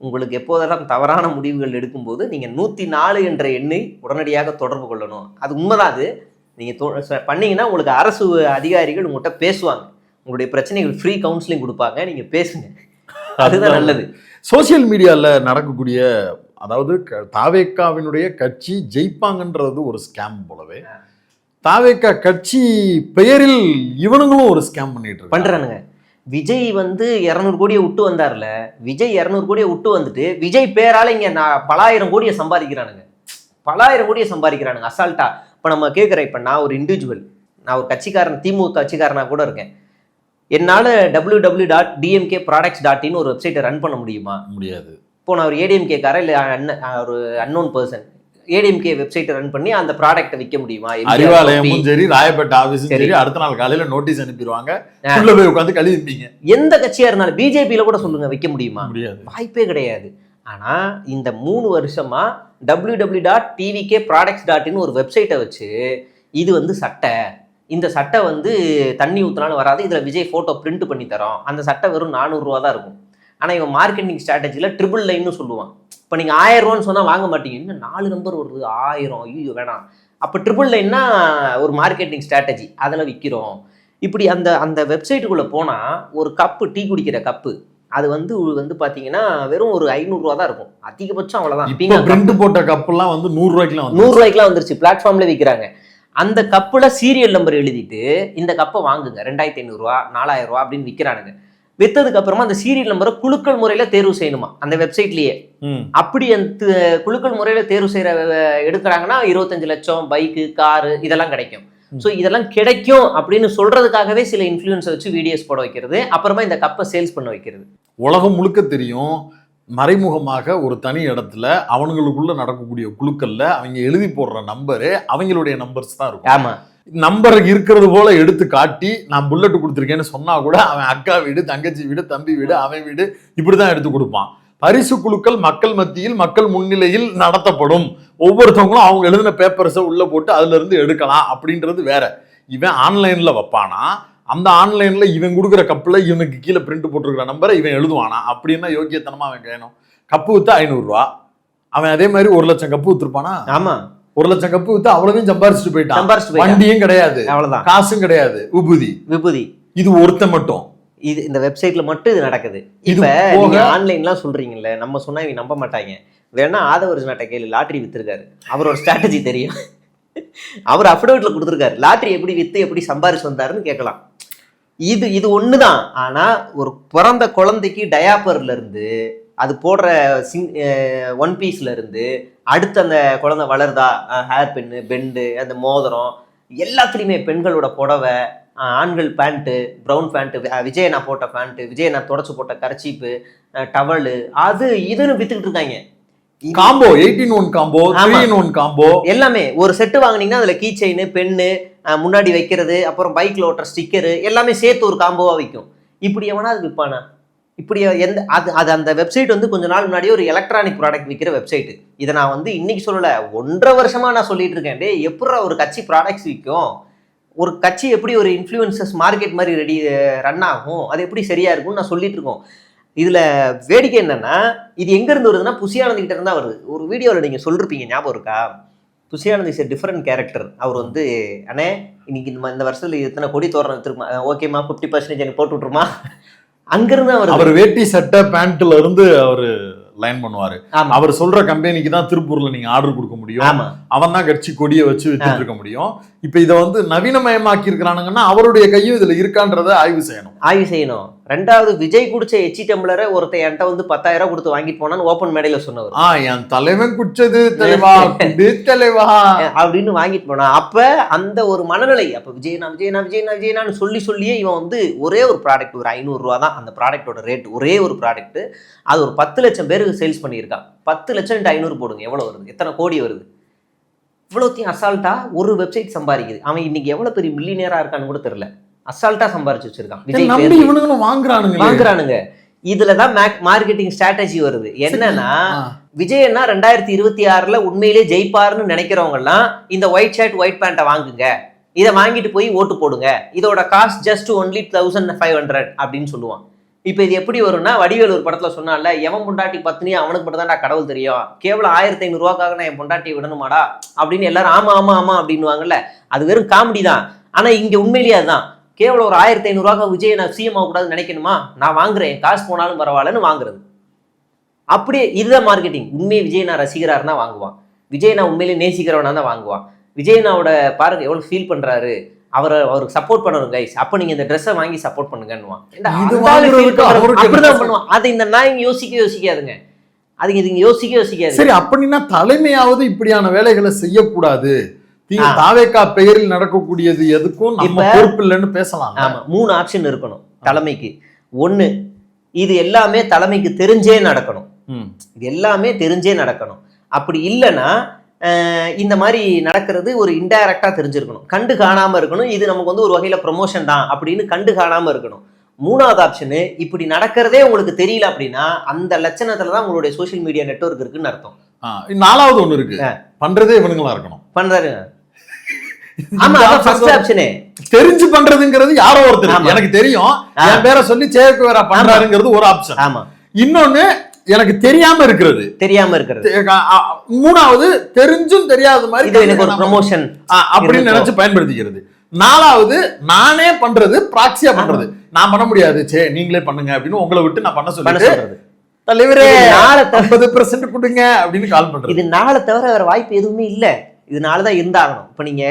உங்களுக்கு எப்போதெல்லாம் தவறான முடிவுகள் எடுக்கும்போது நீங்கள் 104 என்ற எண்ணை உடனடியாக தொடர்பு கொள்ளணும். அது உண்மைதான். அது நீங்கள் பண்ணீங்கன்னா உங்களுக்கு அரசு அதிகாரிகள் உங்கள்கிட்ட பேசுவாங்க, உங்களுடைய பிரச்சனைகள் ஃப்ரீ கவுன்சிலிங் கொடுப்பாங்க, நீங்கள் பேசுங்க, அதுதான் நல்லது. சோசியல் மீடியாவில் நடக்கக்கூடிய, அதாவது தாவேக்காவினுடைய கட்சி ஜெயிப்பாங்கன்றது ஒரு ஸ்கேம் போலவே, தாவேக்கா கட்சி பெயரில் இவனுங்களும் ஒரு ஸ்கேம் பண்ணிட்டு பண்றானுங்க. விஜய் வந்து 200 கோடியை விட்டு வந்தார்ல, விஜய் 200 கோடியை விட்டு வந்துட்டு விஜய் பேரால இங்க பலாயிரம் கோடியை சம்பாதிக்கிறானுங்க, பலாயிரம் கோடியை சம்பாதிக்கிறானுங்க அசால்ட்டா. இப்ப நம்ம கேட்குறேன், இப்ப நான் ஒரு இண்டிவிஜுவல், நான் ஒரு கட்சிக்காரன், திமுக கட்சிக்காரனா கூட இருக்கேன், என்னால www.dmkproducts.in ஒரு வெப்சைட்டை ரன் பண்ண முடியுமா? முடியாது. இப்போ நான் ஒரு ஏடிஎம்கே காரன் இல்லை ஒரு அன்னோன் பர்சன் ஏடிஎம்கே வெப்சைட்டை ரன் பண்ணி அந்த ப்ராடக்ட்டை விற்க முடியுமா? அறிவாலயமும் சரி, ராயப்பேட்டை ஆபீஸும் சரி, அடுத்த நாள் காலையில நோட்டீஸ் அனுப்பிடுவாங்க, உள்ள போய் உட்கார்ந்து கழுவிப்பீங்க. எந்த கட்சியா இருந்தாலும் பிஜேபியில கூட சொல்லுங்க, விற்க முடியுமா? முடியாது, வாய்ப்பே கிடையாது. ஆனா இந்த 3 வருஷமா www.tvkproducts.in ஒரு வெப்சைட்டை வச்சு இது வந்து சட்டை, இந்த சட்டை வந்து தண்ணி ஊற்றினாலும் வராது, இதில் விஜய் ஃபோட்டோ பிரிண்ட் பண்ணி தரோம், அந்த சட்டை வெறும் 400 ரூபா தான் இருக்கும். ஆனால் இவன் மார்க்கெட்டிங் ஸ்ட்ராட்டஜியில் ட்ரிபிள் லைன்னு சொல்லுவான். இப்போ நீங்கள் 1000 ரூபான்னு சொன்னால் வாங்க மாட்டீங்க, இன்னும் 4 நம்பர் வருது 1000, ஐயோ வேணாம். அப்போ ட்ரிபிள் லைன்னா ஒரு மார்க்கெட்டிங் ஸ்ட்ராட்டஜி, அதில் விற்கிறோம். இப்படி அந்த அந்த வெப்சைட்டுக்குள்ளே போனால் ஒரு கப்பு, டீ குடிக்கிற கப்பு, அது வந்து பார்த்தீங்கன்னா வெறும் ஒரு 500 ரூபா தான் இருக்கும், அதிகபட்சம் அவ்வளோதான். பிரிண்ட் போட்ட கப்புலாம் வந்து 100 ரூபாய்க்குலாம் 100 ரூபாய்க்குலாம் வந்துருச்சு, பிளாட்ஃபார்ம்ல விற்கிறாங்க. அந்த கப்புல சீரியல் நம்பர் எழுதிட்டு இந்த கப்பை வாங்குங்க 2500 ரூபா 4000 ரூபா அப்படின்னு விற்கிறானுங்க. விற்றதுக்கு அப்புறமா அந்த சீரியல் நம்பரை குலுக்கல் முறையில தேர்வு செய்யணுமா அந்த வெப்சைட்லயே. அப்படி அந்த குலுக்கல் முறையில தேர்வு செய்யற எடுக்கிறாங்கன்னா 25 லட்சம் பைக்கு, காரு இதெல்லாம் கிடைக்கும். ஸோ இதெல்லாம் கிடைக்கும் அப்படின்னு சொல்றதுக்காகவே சில இன்ஃப்ளூயன்ஸை வச்சு வீடியோஸ் போட வைக்கிறது, அப்புறமா இந்த கப்பை சேல்ஸ் பண்ண வைக்கிறது. உலகம் முழுக்க தெரியும், மறைமுகமாக ஒரு தனி இடத்துல அவங்களுக்குள்ள நடக்கக்கூடிய குழுக்கள்ல அவங்க எழுதி போடுற நம்பரு அவங்களுடைய நம்பர்ஸ் தான் இருக்கும். ஆமா, நம்பர் இருக்கிறது போல எடுத்து காட்டி நான் புல்லட் கொடுத்துருக்கேன்னு சொன்னா கூட அவன் அக்கா வீடு, தங்கச்சி வீடு, தம்பி வீடு, அவன் வீடு இப்படிதான் எடுத்து கொடுப்பான். பரிசு குழுக்கள் மக்கள் மத்தியில், மக்கள் முன்னிலையில் நடத்தப்படும். ஒவ்வொருத்தவங்களும் அவங்க எழுதின பேப்பர்ஸை உள்ள போட்டு அதுல இருந்து எடுக்கலாம் அப்படின்றது வேற. இவன் ஆன்லைன்ல வைப்பானா, அந்த ஆன்லைன்ல இவன் கொடுக்குற கப்புல இவனுக்கு கீழே பிரிண்ட் போட்டிருக்கிற நம்பரை இவன் எழுதுவானா? அப்படின்னா யோக்கியத்தனமா அவன் கேணும். கப்பு வித்தா 500 ரூபா, அவன் அதே மாதிரி 1 லட்சம் கப்பு வித்துருப்பானா? ஆமா, 1 லட்சம் கப்பு வித்து அவ்வளவையும் சம்பாரிச்சுட்டு போயிட்டான். வண்டியும் கிடையாது, அவ்வளவுதான், காசும் கிடையாது, விபூதி. இது ஒருத்த மட்டும், இது இந்த வெப்சைட்ல மட்டும் இது நடக்குது. இப்ப நீங்க ஆன்லைன்லாம் சொல்றீங்கல்ல, நம்ம சொன்னா இவங்க நம்ப மாட்டாங்க. வேணா ஆதவர்ஜுனாட்ட கேளு, லாட்டரி வித்துருக்காரு, அவரோட ஸ்ட்ராட்டஜி தெரியும். அவர் அஃபிடவிட்ல கொடுத்துருக்காரு, லாட்டரி எப்படி வித்து எப்படி சம்பாரிச்சு வந்தாருன்னு கேட்கலாம். இது ஒண்ணுதான். ஆனா ஒரு பிறந்த குழந்தைக்கு டயாப்பர்ல இருந்து, அது போடுற ஒன் பீஸ்ல இருந்து, அடுத்து அந்த குழந்தை வளருதா, ஹேர் பின்னு, பெண்டு, அந்த மோதிரம், எல்லாத்துலேயுமே பெண்களோட புடவை, ஆண்கள் பேண்ட்டு, ப்ரௌன் பேண்ட்டு, விஜய் நான் போட்ட பேண்ட்டு, விஜய் நான் தொடச்சு போட்ட கர்ச்சீப்பு, டவலு, அது இதுன்னு வித்துக்கிட்டு இருக்காங்க. காம்போ 18-1 காம்போ, 3-in-1 காம்போ, எல்லாமே ஒரு செட்டு வாங்கினீங்கன்னா அதுல கீ செயின், பென்னு, முன்னாடி வைக்கிறது, அப்புறம் பைக்ல ஓட்டுற ஸ்டிக்கரு எல்லாமே சேர்த்து ஒரு காம்போவா விற்கும். இப்படி எவனா அது விற்பானா? இப்படி எந்த அது அந்த வெப்சைட் வந்து கொஞ்ச நாள் முன்னாடியே ஒரு எலக்ட்ரானிக் ப்ராடக்ட் விற்கிற வெப்சைட்டு. இதை நான் வந்து இன்னைக்கு சொல்லலை, 1.5 வருஷமா நான் சொல்லிட்டு இருக்கேன். டே எப்படா ஒரு கட்சி ப்ராடக்ட்ஸ் விற்கும், ஒரு கட்சி எப்படி ஒரு இன்ஃப்ளூயன்சஸ் மார்க்கெட் மாதிரி ரன் ஆகும், அது எப்படி சரியா இருக்கும்னு நான் சொல்லிட்டு இருக்கோம். இதுல வேடிக்கை என்னன்னா, இது எங்க இருந்து வருதுன்னா புசியானந்த் கிட்ட இருந்தா வருது. ஒரு வீடியோவில் நீங்க சொல்லிருப்பீங்க, ஞாபகம் இருக்கா? Bussy Anand is different character. அவர் வந்து அண்ணே இன்னைக்கு இந்த வருஷத்துல இத்தனை கோடி தோரணம் எடுத்துருமா, ஓகேமா 50% எனக்கு போட்டு விட்டுருமா, அங்கிருந்து அவர் வேட்டி சட்டை பேண்ட்ல இருந்து அவரு லைன் பண்ணுவாரு. அவர் சொல்ற கம்பெனிக்கு தான் திருப்பூர்ல நீங்க ஆர்டர் கொடுக்க முடியும், அவன் தான் கட்சி கொடியை வச்சு வித்துட்டு இருக்க முடியும். இப்ப இதை வந்து நவீனமயமாக்கி இருக்கிறானுங்கன்னா அவருடைய கையும் இதுல இருக்கான்றத ஆய்வு செய்யணும். ரெண்டாவது, விஜய் குடிச்ச எச்சி டம்ளரை ஒருத்தர் என்கிட்ட வந்து 10,000 கொடுத்து வாங்கிட்டு போனான்னு ஓப்பன் மேடையில சொன்னவர், என் தலைவன் குடிச்சது தலைவா தலைவா அப்படின்னு வாங்கிட்டு போனா. அப்ப அந்த ஒரு மனநிலை, அப்ப விஜயனான்னு சொல்லியே இவன் வந்து ஒரே ஒரு ப்ராடக்ட், ஒரு 500 ரூபா தான் அந்த ப்ராடக்டோட ரேட், ஒரே ஒரு ப்ராடக்ட், அது ஒரு 10 லட்சம் பேருக்கு சேல்ஸ் பண்ணியிருக்கான். 10 லட்சம் 500 போடுங்க, எவ்வளவு வருது, எத்தனை கோடி வருது? இவ்வளோத்தையும் அசால்ட்டா ஒரு வெப்சைட் சம்பாதிக்குது. அவன் இன்னைக்கு எவ்வளவு பெரிய மில்லியனரா இருக்கான்னு கூட தெரியல, அசால்ட்டா சம்பாரிச்சு வச்சிருக்கான். விஜய் வாங்குறானுங்க. இதுலதான் மார்க்கெட்டிங் ஸ்ட்ராட்டஜி வருது. என்னன்னா, விஜயன்னா 2026ல உண்மையிலே ஜெயிப்பாருன்னு நினைக்கிறவங்க எல்லாம் இந்த ஒயிட் ஷர்ட் ஒயிட் பேண்ட்டை வாங்குங்க, இதை வாங்கிட்டு போய் ஓட்டு போடுங்க, இதோட காஸ்ட் ஜஸ்ட் ஒன்லி 1500 அப்படின்னு சொல்லுவான். இப்போ இது எப்படி வரும்னா, வடிவேல் ஒரு படத்துல சொன்னால, எவன் பொண்டாட்டி பத்தினி அவனுக்கு மட்டும் தான்டா கடவுள் தெரியும், கேவலம் 1500 ரூபாக்காக நான் என் பொண்டாட்டியை விடணுமாடா அப்படின்னு எல்லாரும் ஆமா ஆமா ஆமா அப்படின்னுவாங்கல்ல. அது வெறும் காமெடி தான். ஆனா இங்க உண்மையிலேயே அதுதான், கேவலம் ஒரு 1500 ரூபாய்க்கு விஜய் நான் சிஎம் ஆகக்கூடாதுன்னு நினைக்கணுமா, நான் வாங்குறேன், காசு போனாலும் பரவாயில்லன்னு வாங்குறது. அப்படியே இதுதான் மார்க்கெட்டிங். உண்மையை விஜய் நான் ரசிகராருன்னா வாங்குவான், விஜய் நான் உண்மையிலே நேசிக்கிறவனா தான் வாங்குவான். விஜயனாவோட பாருங்க எவ்வளவு ஃபீல் பண்றாரு, அவருக்கு சப்போர்ட் பண்ணணும் கைஸ், அப்ப நீங்க இந்த ட்ரெஸ்ஸை வாங்கி சப்போர்ட் பண்ணுங்கன்னுவான். அப்படிதான் பண்ணுவான். அது இந்த நாய் யோசிக்காதுங்க, அதுங்க இதுங்க யோசிக்காது. சரி, அப்படின்னா தலைமையாவது இப்படியான வேலைகளை செய்யக்கூடாது, தாவேகா பெயரில் நடக்கக்கூடியது எதுக்கும் நம்ம பொறுப்பு இல்லைன்னு பேசலாம். ஆமா, 3 ஆப்ஷன் இருக்கணும் தலைமைக்கு. ஒண்ணு, இது எல்லாமே தலைமைக்கு தெரிஞ்சே நடக்கணும், இது எல்லாமே தெரிஞ்சே நடக்கணும். அப்படி இல்லைன்னா இந்த மாதிரி நடக்கிறது ஒரு இன்டைரக்டா தெரிஞ்சிருக்கணும், கண்டு காணாம இருக்கணும், இது நமக்கு வந்து ஒரு வகையில ப்ரொமோஷன் தான் அப்படின்னு கண்டு காணாம இருக்கணும். 3வது ஆப்ஷனு, இப்படி நடக்கிறதே உங்களுக்கு தெரியல அப்படின்னா அந்த லட்சணத்துலதான் உங்களுடைய சோசியல் மீடியா நெட்வொர்க் இருக்குன்னு அர்த்தம். 4வது ஒண்ணு இருக்கு, பண்றதே இவனுங்களா இருக்கணும். பண்றாரு. ஆமா, அதான் ஃபர்ஸ்ட் ஆப்ஷனே. தெரிஞ்சு பண்றதுங்கிறது யாரோ ஒருத்தர், எனக்கு தெரியும் என் பேரை சொல்லி சேக்கு வேற பண்றாருங்கிறது ஒரு ஆப்ஷன். ஆமா. இன்னொன்னு எனக்கு தெரியாம இருக்கிறது. 3வது தெரிஞ்சும் தெரியாத மாதிரி இது எனக்கு ஒரு ப்ரமோஷன் அப்படின்னு நினைச்சு பயன்படுத்திக்கிறது. 4வது நானே பண்றது, ப்ராக்சியா பண்றது. நான் பண்ண முடியாது, சே நீங்களே பண்ணுங்க அப்படின்னு உங்களை விட்டு நான் பண்ண சொல்றது. தலைவரே 50% கொடுங்க அப்படின்னு கால் பண்றது. இது 4 தவிர வேற வாய்ப்பு எதுவுமே இல்ல, இதனாலதான் இருந்தாகணும். இப்ப நீங்க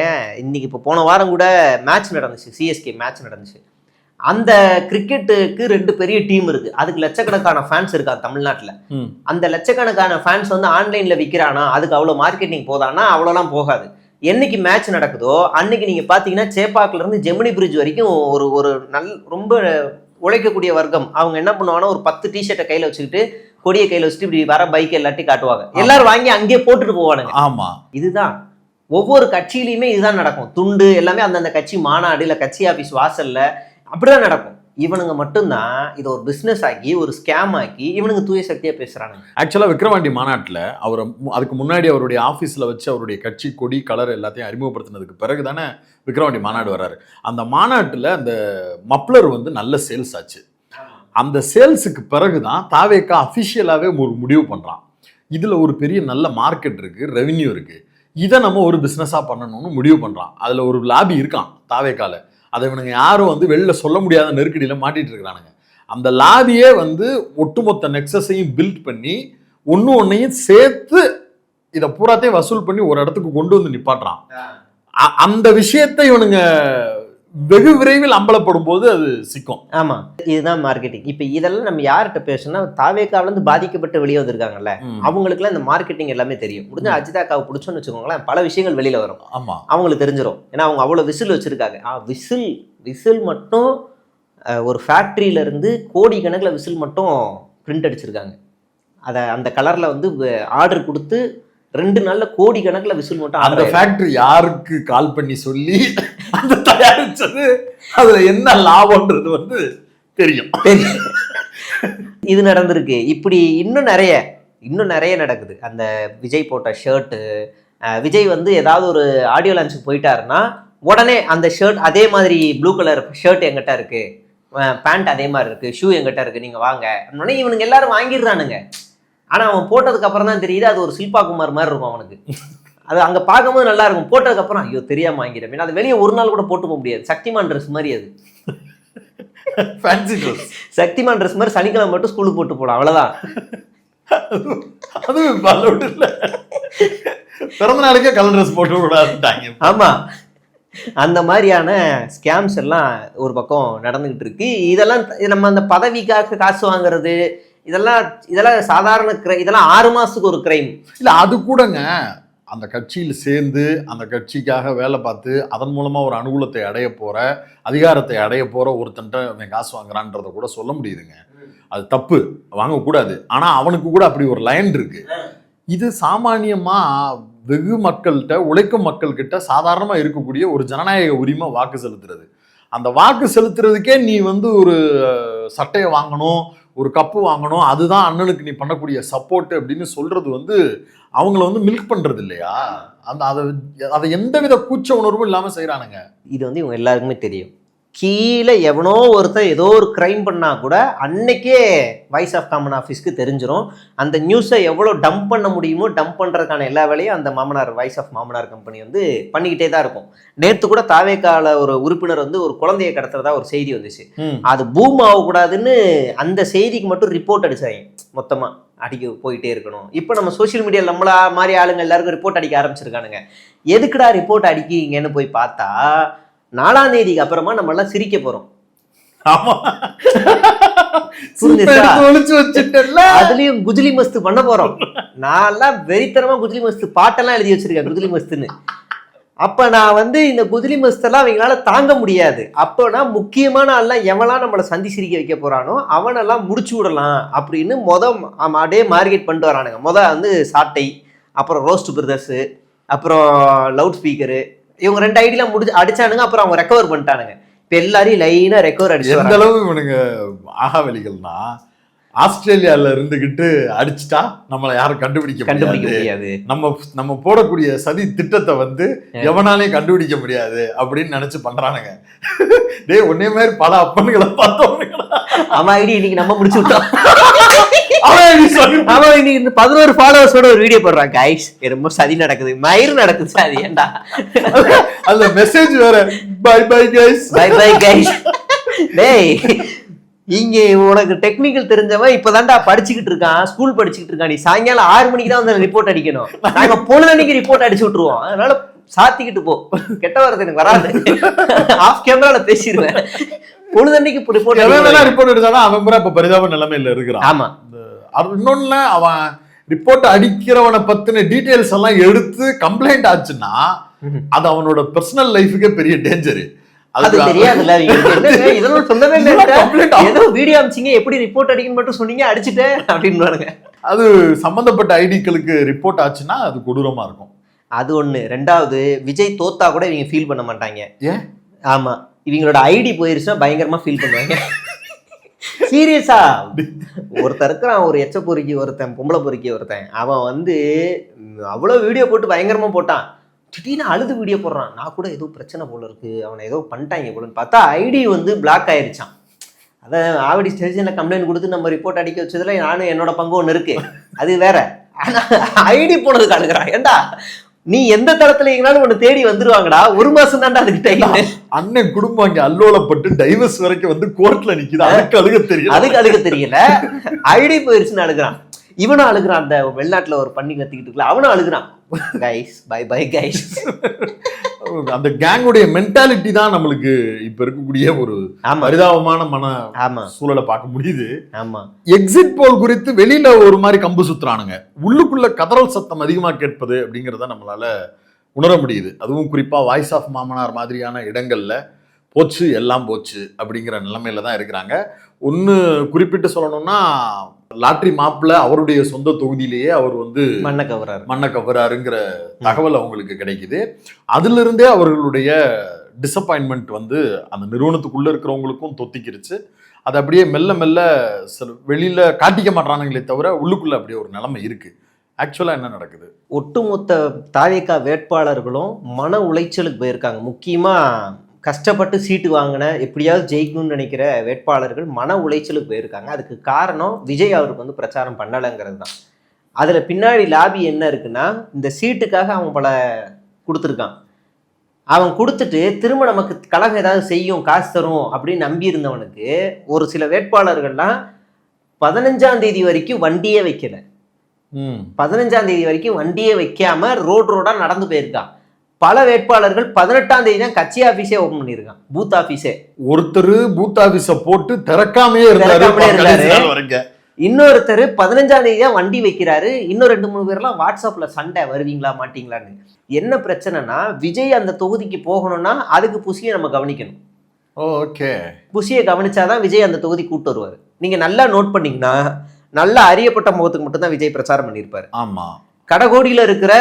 இன்னைக்கு இப்ப போன வாரம் கூட மேட்ச் நடந்துச்சு, சிஎஸ்கே மேட்ச் நடந்துச்சு. அந்த கிரிக்கெட்டுக்கு 2 பெரிய டீம் இருக்கு, அதுக்கு லட்சக்கணக்கான ஃபேன்ஸ் இருக்காங்க தமிழ்நாட்டுல. அந்த லட்சக்கணக்கான ஃபேன்ஸ் வந்து ஆன்லைன்ல விற்கிறானா, அதுக்கு அவ்வளவு மார்க்கெட்டிங் போதானா, அவ்வளோலாம் போகாது. என்னைக்கு மேட்ச் நடக்குதோ அன்னைக்கு நீங்க பாத்தீங்கன்னா சேப்பாக்குல இருந்து ஜெமினி பிரிட்ஜ் வரைக்கும் ஒரு ரொம்ப உழைக்கக்கூடிய வர்க்கம் அவங்க என்ன பண்ணுவாங்கன்னா ஒரு 10 டிஷர்ட்டை கையில வச்சுக்கிட்டு, கொடியை கையில வச்சுட்டு இப்படி வர பைக் எல்லாத்தையும் காட்டுவாங்க, எல்லாரும் வாங்கி அங்கேயே போட்டுட்டு போவானுங்க. ஆமா, இதுதான் ஒவ்வொரு கட்சியிலையுமே இதுதான் நடக்கும். துண்டு எல்லாமே அந்தந்த கட்சி மாநாடு இல்ல கட்சி ஆபீஸ் வாசல்ல அப்படிதான் நடக்கும். இவனுங்க மட்டும்தான் இதை ஒரு பிசினஸ் ஆக்கி ஒரு ஸ்கேம் ஆக்கி இவனுங்க தூய சக்தியா பேசுறாங்க. ஆக்சுவலா விக்ரவாண்டி மாநாட்டில் அவர் அதுக்கு முன்னாடி அவருடைய ஆஃபீஸில் வச்சு அவருடைய கட்சி கொடி கலர் எல்லாத்தையும் அறிமுகப்படுத்தினதுக்கு பிறகு தானே விக்ரவாண்டி மாநாடு வர்றாரு. அந்த மாநாட்டில் அந்த மப்ளர் வந்து நல்ல சேல்ஸ் ஆச்சு. அந்த சேல்ஸுக்கு பிறகு தான் தாவேகா அஃபிஷியலாகவே ஒரு முடிவு பண்ணுறான், இதில் ஒரு பெரிய நல்ல மார்க்கெட் இருக்குது, ரெவென்யூ இருக்குது, இதை நம்ம ஒரு பிஸ்னஸாக பண்ணணும்னு முடிவு பண்ணுறான். அதில் ஒரு லாபி இருக்கான் தாவேகால, அதை இவனுங்க யாரும் வந்து வெளில சொல்ல முடியாத நெருக்கடியில் மாட்டிட்டு இருக்கிறானுங்க. அந்த லாபியே வந்து ஒட்டுமொத்த நெக்ஸஸையும் பில்ட் பண்ணி ஒன்றையும் சேர்த்து இதை பூராத்தையும் வசூல் பண்ணி ஒரு இடத்துக்கு கொண்டு வந்து நிப்பாட்டுறான். அந்த விஷயத்தை இவனுங்க வெகு விரைவில் அம்பலப்படும் போது அது சிக்கும். ஆமா, இதுதான் மார்க்கெட்டிங். இப்ப இதெல்லாம் நம்ம யார்கிட்ட பேசணும்னா தாவேகால இருந்து பாதிக்கப்பட்டு வெளியே வந்திருக்காங்கல்ல, அவங்களுக்குலாம் இந்த மார்க்கெட்டிங் எல்லாமே தெரியும். முடிஞ்ச அஜிதாக்காவை பிடிச்சோன்னு வச்சுக்கோங்களேன், பல விஷயங்கள் வெளியில வரும். ஆமா, அவங்களுக்கு தெரிஞ்சிடும். ஏன்னா அவங்க அவ்வளவு விசில் வச்சிருக்காங்க. விசில் மட்டும் ஒரு ஃபேக்டரியில இருந்து கோடி கணக்கில் விசில் மட்டும் பிரிண்ட் அடிச்சிருக்காங்க. அதை அந்த கலர்ல வந்து ஆர்டர் கொடுத்து 2 நாள்ல கோடி கணக்குல விசில் மட்டும். அந்த ஃபேக்டரி யாருக்கு கால் பண்ணி சொல்லி அந்த தயாரிச்சது, அதுல என்ன லாபம்ன்றது வந்து தெரியும். இது நடந்திருக்கு. இப்படி இன்னும் நிறைய நடக்குது. அந்த விஜய் போட்ட ஷர்ட்டு, விஜய் வந்து ஏதாவது ஒரு ஆடியோ லான்ச்சுக்கு போயிட்டாருன்னா உடனே அந்த ஷர்ட் அதே மாதிரி ப்ளூ கலர் ஷர்ட் எங்கிட்ட இருக்கு, பேண்ட் அதே மாதிரி இருக்கு, ஷூ எங்கிட்ட இருக்கு, நீங்க வாங்க. உடனே இவனுங்க எல்லாரும் வாங்கிடுறானுங்க. ஆனா அவன் போட்டதுக்கு அப்புறம் தான் தெரியுது அது ஒரு சில்பா குமார் மாதிரி இருக்கும் அவனுக்கு. அது அங்க பார்க்கும்போது நல்லா இருக்கும், போட்டதுக்கு அப்புறம் ஐயோ தெரியாம வாங்கிட்டேன். அது வெளியே ஒரு நாள் கூட போட்டு போக முடியாது. சக்திமான் ட்ரெஸ் மாதிரி அது, சக்திமான் ட்ரெஸ் மாதிரி சனிக்கிழமை மட்டும் ஸ்கூலுக்கு போட்டு போலாம், அவ்வளவுதான். அது பிறந்த நாளைக்கே கலர் ட்ரெஸ் போட்டு விடாதுட்டாங்க. ஆமா, அந்த மாதிரியான ஸ்கேம்ஸ் எல்லாம் ஒரு பக்கம் நடந்துகிட்டு இருக்கு. இதெல்லாம் நம்ம அந்த பதவிக்காக காசு வாங்குறது, இதெல்லாம் சாதாரண இதெல்லாம் 6 மாசத்துக்கு ஒரு கிரைம் இல்ல. அது கூடங்க அந்த கட்சியில் சேர்ந்து அந்த கட்சிக்காக வேலை பார்த்து அதன் மூலமா ஒரு அனுகூலத்தை அடைய போற, அதிகாரத்தை அடைய போற ஒருத்தன்ட்ட அவன் காசு வாங்குறான்றத கூட சொல்ல முடியுதுங்க. அது தப்பு, வாங்கக்கூடாது. ஆனா அவனுக்கு கூட அப்படி ஒரு லைன் இருக்கு. இது சாமானியமா வெகு மக்கள்கிட்ட, உழைக்கும் மக்கள்கிட்ட சாதாரணமா இருக்கக்கூடிய ஒரு ஜனநாயக உரிமை வாக்கு செலுத்துறது. அந்த வாக்கு செலுத்துறதுக்கே நீ வந்து ஒரு சட்டையை வாங்கணும், ஒரு கப்பு வாங்கணும், அதுதான் அண்ணனுக்கு நீ பண்ணக்கூடிய சப்போர்ட் அப்படின்னு சொல்றது வந்து அவங்கள வந்து மில்க் பண்றது இல்லையா? அந்த அதை எந்தவித கூச்ச உணர்வும் இல்லாம செய்யறானுங்க. இது வந்து இவங்க எல்லாருக்குமே தெரியும். கீழே எவனோ ஒருத்தர் ஏதோ ஒரு கிரைம் பண்ணா கூட அன்னைக்கே வாய்ஸ் ஆஃப் காமன் ஆஃபீஸ்க்கு தெரிஞ்சிடும். அந்த நியூஸை எவ்வளோ டம்ப் பண்ண முடியுமோ டம்ப் பண்ணுறதுக்கான எல்லா வேலையும் அந்த மாமனார் வாய்ஸ் ஆஃப் மாமனார் கம்பெனி வந்து பண்ணிக்கிட்டே தான் இருக்கும். நேற்று கூட தாவேக்கால ஒரு உறுப்பினர் வந்து ஒரு குழந்தையை கடத்துறதா ஒரு செய்தி வந்துச்சு. அது பூம் ஆகக்கூடாதுன்னு அந்த செய்திக்கு மட்டும் ரிப்போர்ட் அடிச்சாங்க மொத்தமாக. அடிக்க போயிட்டே இருக்கணும். இப்போ நம்ம சோஷியல் மீடியா நம்மளா மாதிரி ஆளுங்க எல்லாருக்கும் ரிப்போர்ட் அடிக்க ஆரம்பிச்சிருக்கானுங்க. எதுக்குடா ரிப்போர்ட் அடிக்கீங்கன்னு போய் பார்த்தா 4ஆம் தேதிக்கு அப்புறமா நம்ம எல்லாம் சிரிக்க போறோம். அதுலயும் குஜிலி மஸ்து பண்ண போறோம். நான் எல்லாம் வெறித்தனமா குஜிலி மஸ்து பாட்டெல்லாம் எழுதி வச்சிருக்கேன் குஜிலி மஸ்துன்னு. அப்ப நான் வந்து இந்த குஜிலி மஸ்தெல்லாம் அவங்களால தாங்க முடியாது. அப்போனா முக்கியமான ஆள்லாம் எவெல்லாம் நம்மளை சந்தி சிரிக்க வைக்க போறானோ அவனெல்லாம் முடிச்சு விடலாம் அப்படின்னு அப்படியே மார்க்கெட் பண்ணிட்டு வரானுங்க. வந்து சாட்டை, அப்புறம் ரோஸ்ட் பிரதர்ஸ், அப்புறம் லவுட் ஸ்பீக்கரு, இவங்க 2 ஐடியெல்லாம் அடிச்சானுங்க. அப்புறம் அவங்க ரெக்கவர் பண்ணிட்டானுங்க. இப்ப எல்லாரையும் லைனா ரெக்கவர் அடிச்சு எந்த அளவு இவனுங்க ஆகாவலிகள்னா, ஆஸ்திரேலியால இருந்துகிட்டு அடிச்சுட்டா நம்மளை யாரும் கண்டுபிடிக்க முடியாது, நம்ம போடக்கூடிய சதி திட்டத்தை வந்து எவனாலையும் கண்டுபிடிக்க முடியாது அப்படின்னு நினைச்சு பண்றானுங்க. டேய் ஒன்னே மாதிரி பல அப்பன்களை பார்த்தோம். ஆமா ஐடி இன்னைக்கு நம்ம முடிச்சு விட்டோம். அவன் இன்னைக்கு 11 ஃபாலோவர்ஸோட ஒரு வீடியோ போடுறான். கைஸ் ரொம்ப சதி நடக்குது, மயிர் நடக்குது சதி. ஏண்டா அந்த மெசேஜ் வேற, bye bye guys, bye bye guys. டேய் இங்க உனக்கு டெக்னிக்கல் தெரிஞ்சவன் இப்பதான்டா படிச்சுக்கிட்டு இருக்கான், ஸ்கூல் படிச்சுக்கிட்டு இருக்கான். நீ சாயங்காலம் 6 மணிக்கு தான் வந்து ரிப்போர்ட் அடிக்கணும். நாங்க பொழுதன்னைக்கு ரிப்போர்ட் அடிச்சு விட்டுருவோம். அதனால சாத்திக்கிட்டு போ. கெட்ட வரது எனக்கு வராது. ஆஃப் கேமரால பேசிடுவேன். பொழுதன்னைக்கு ரிப்போர்ட் எடுத்தாலும் அவன் பூரா இப்ப பரிதாப நிலைமையில இருக்கிறான். ஆமா. இன்னொன்னு அவன் ரிப்போர்ட் அடிக்கிறவனை பத்தின டீடைல்ஸ் எல்லாம் எடுத்து கம்ப்ளைண்ட் ஆச்சுன்னா அது அவனோட பர்சனல் லைஃபுக்கே பெரிய டேஞ்சரு. அது தெரியாதுல்ல. இதெல்லாம் சொல்லவே இல்லை. ஏதோ வீடியோ அமிச்சிங்க, எப்படி ரிப்போர்ட் அடிக்கணும் மட்டும் சொன்னீங்க, அடிச்சுட்டேன் அப்படின்னு. அது சம்பந்தப்பட்ட ஐடிக்களுக்கு ரிப்போர்ட் ஆச்சுன்னா அது கொடூரமா இருக்கும். அது ஒண்ணு. 2வது, விஜய் தோத்தா கூட இவங்க ஃபீல் பண்ண மாட்டாங்க. ஏன்? ஆமா, இவங்களோட ஐடி போயிருச்சுன்னா பயங்கரமா ஃபீல் பண்ணுவாங்க. சீரியஸா ஒருத்தர் இருக்கிறான், ஒரு எச்ச பொறுக்கி ஒருத்தன், பொம்பளை பொறுக்கி ஒருத்தன். அவன் வந்து அவ்வளவு வீடியோ போட்டு பயங்கரமா போட்டான். திடீர்னு அழுது வீடியோ போடுறான். நான் கூட ஏதோ பிரச்சனை போல இருக்கு, அவனை ஏதோ பண்ணிட்டாங்க போலன்னு பார்த்தா ஐடி வந்து பிளாக் ஆயிருச்சான். அதை ஆவடி ஸ்டேஷன்ல கம்ப்ளைண்ட் கொடுத்து நம்ம ரிப்போர்ட் அடிக்க வச்சதுல நானும் என்னோட பங்கு ஒன்று இருக்கு, அது வேற. ஆனா ஐடி போனதுக்கு அழுகிறான். ஏண்டா நீ எந்த தளத்துல எங்கனாலும் ஒண்ணு தேடி வந்துருவாங்கடா. 1 மாசம் தான்டா அதுக்கு டைம். அண்ணன் குடும்பம் அங்க அல்லோலப்பட்டு டைவர்ஸ் வரைக்கும் வந்து கோர்ட்ல நிக்குது. அதுக்கு அழுக தெரியல. ஐடி போயிருச்சுன்னு அழுகிறான். இவனும் அழுகிறான். அந்த வெளிநாட்டுல ஒரு பண்ணி கத்திக்கிட்டு இருக்கல, அவனும் அழுகிறான். Guys bye bye guys. அந்த கேங்குடைய மென்டாலிட்டி தான் நம்மளுக்கு இப்ப இருக்கக்கூடிய ஒரு பரிதாபமான சூழலை பார்க்க முடியுது. ஆமா. எக்ஸிட் போல் குறித்து வெளியில ஒரு மாதிரி கம்பு சுத்துறானுங்க, உள்ளுக்குள்ள கதறல் சத்தம் அதிகமா கேட்பது அப்படிங்கறத நம்மளால உணர முடியுது. அதுவும் குறிப்பா வாய்ஸ் ஆஃப் மாமனார் மாதிரியான இடங்கள்ல போச்சு எல்லாம் போச்சு அப்படிங்கிற நிலைமையில தான் இருக்கிறாங்க. ஒன்னு குறிப்பிட்டு சொல்லணும்னா, லாட்ரி மாப்பிள்ள அவருடைய சொந்த தொகுதியிலேயே அவர் வந்து மண்ணை கவராருங்கிற தகவல் அவங்களுக்கு கிடைக்குது. அதுல இருந்தே அவர்களுடைய டிசப்பாயின்மெண்ட் வந்து அந்த நிறுவனத்துக்குள்ள இருக்கிறவங்களுக்கும் தொத்திக்கிருச்சு. அது அப்படியே மெல்ல மெல்ல வெளியில காட்டிக்க மாட்டானுங்களே தவிர உள்ளுக்குள்ள அப்படியே ஒரு நிலைமை இருக்கு. ஆக்சுவலா என்ன நடக்குது? ஒட்டுமொத்த தாவேகா வேட்பாளர்களும் மன உளைச்சலுக்கு போயிருக்காங்க. முக்கியமா கஷ்டப்பட்டு சீட்டு வாங்கின, எப்படியாவது ஜெயிக்கணும்னு நினைக்கிற வேட்பாளர்கள் மன உளைச்சலுக்கு போயிருக்காங்க. அதுக்கு காரணம் விஜய் அவருக்கு வந்து பிரச்சாரம் பண்ணலைங்கிறது தான். அதில் பின்னாடி லாபி என்ன இருக்குன்னா, இந்த சீட்டுக்காக அவன் பல கொடுத்துருக்கான். அவன் கொடுத்துட்டு திரும்ப நமக்கு கழகம் ஏதாவது செய்யும், காசு தரும் அப்படின்னு நம்பி இருந்தவனுக்கு ஒரு சில வேட்பாளர்கள்லாம் 15ஆம் தேதி வரைக்கும் வண்டியே வைக்கல. 15ஆம் தேதி வரைக்கும் வண்டியே வைக்காம ரோடா நடந்து போயிருக்கான். பல வேட்பாளர்கள் 18ஆம் தேதி தான் கட்சி ஆபீஸே ஓபன் பண்ணிருக்கான், பூத் ஆபீஸே. ஒருத்தர் பூத் ஆபீஸ போட்டு திறக்காமே இருந்தாரு. இன்னொருத்தர் 15ஆம் தேதி தான் வண்டி வைக்கிறாரு. இன்னும் 2-3 பேர்லாம் வாட்ஸ்அப்ல சண்டை, வருவீங்களா மாட்டீங்களான்னு. என்ன பிரச்சனைனா, விஜய் அந்த தொகுதிக்கு போகணும்னா அதுக்கு புசியை நம்ம கவனிக்கணும். ஓகே, புசியை கவனிச்சாதான் விஜய் அந்த தொகுதி கூட்டு வருவாரு. நீங்க நல்லா நோட் பண்ணீங்கன்னா, நல்லா அறியப்பட்ட முகத்துக்கு மட்டும்தான் விஜய் பிரச்சாரம் பண்ணியிருப்பாரு. ஆமா, கடகோடியில இருக்கிற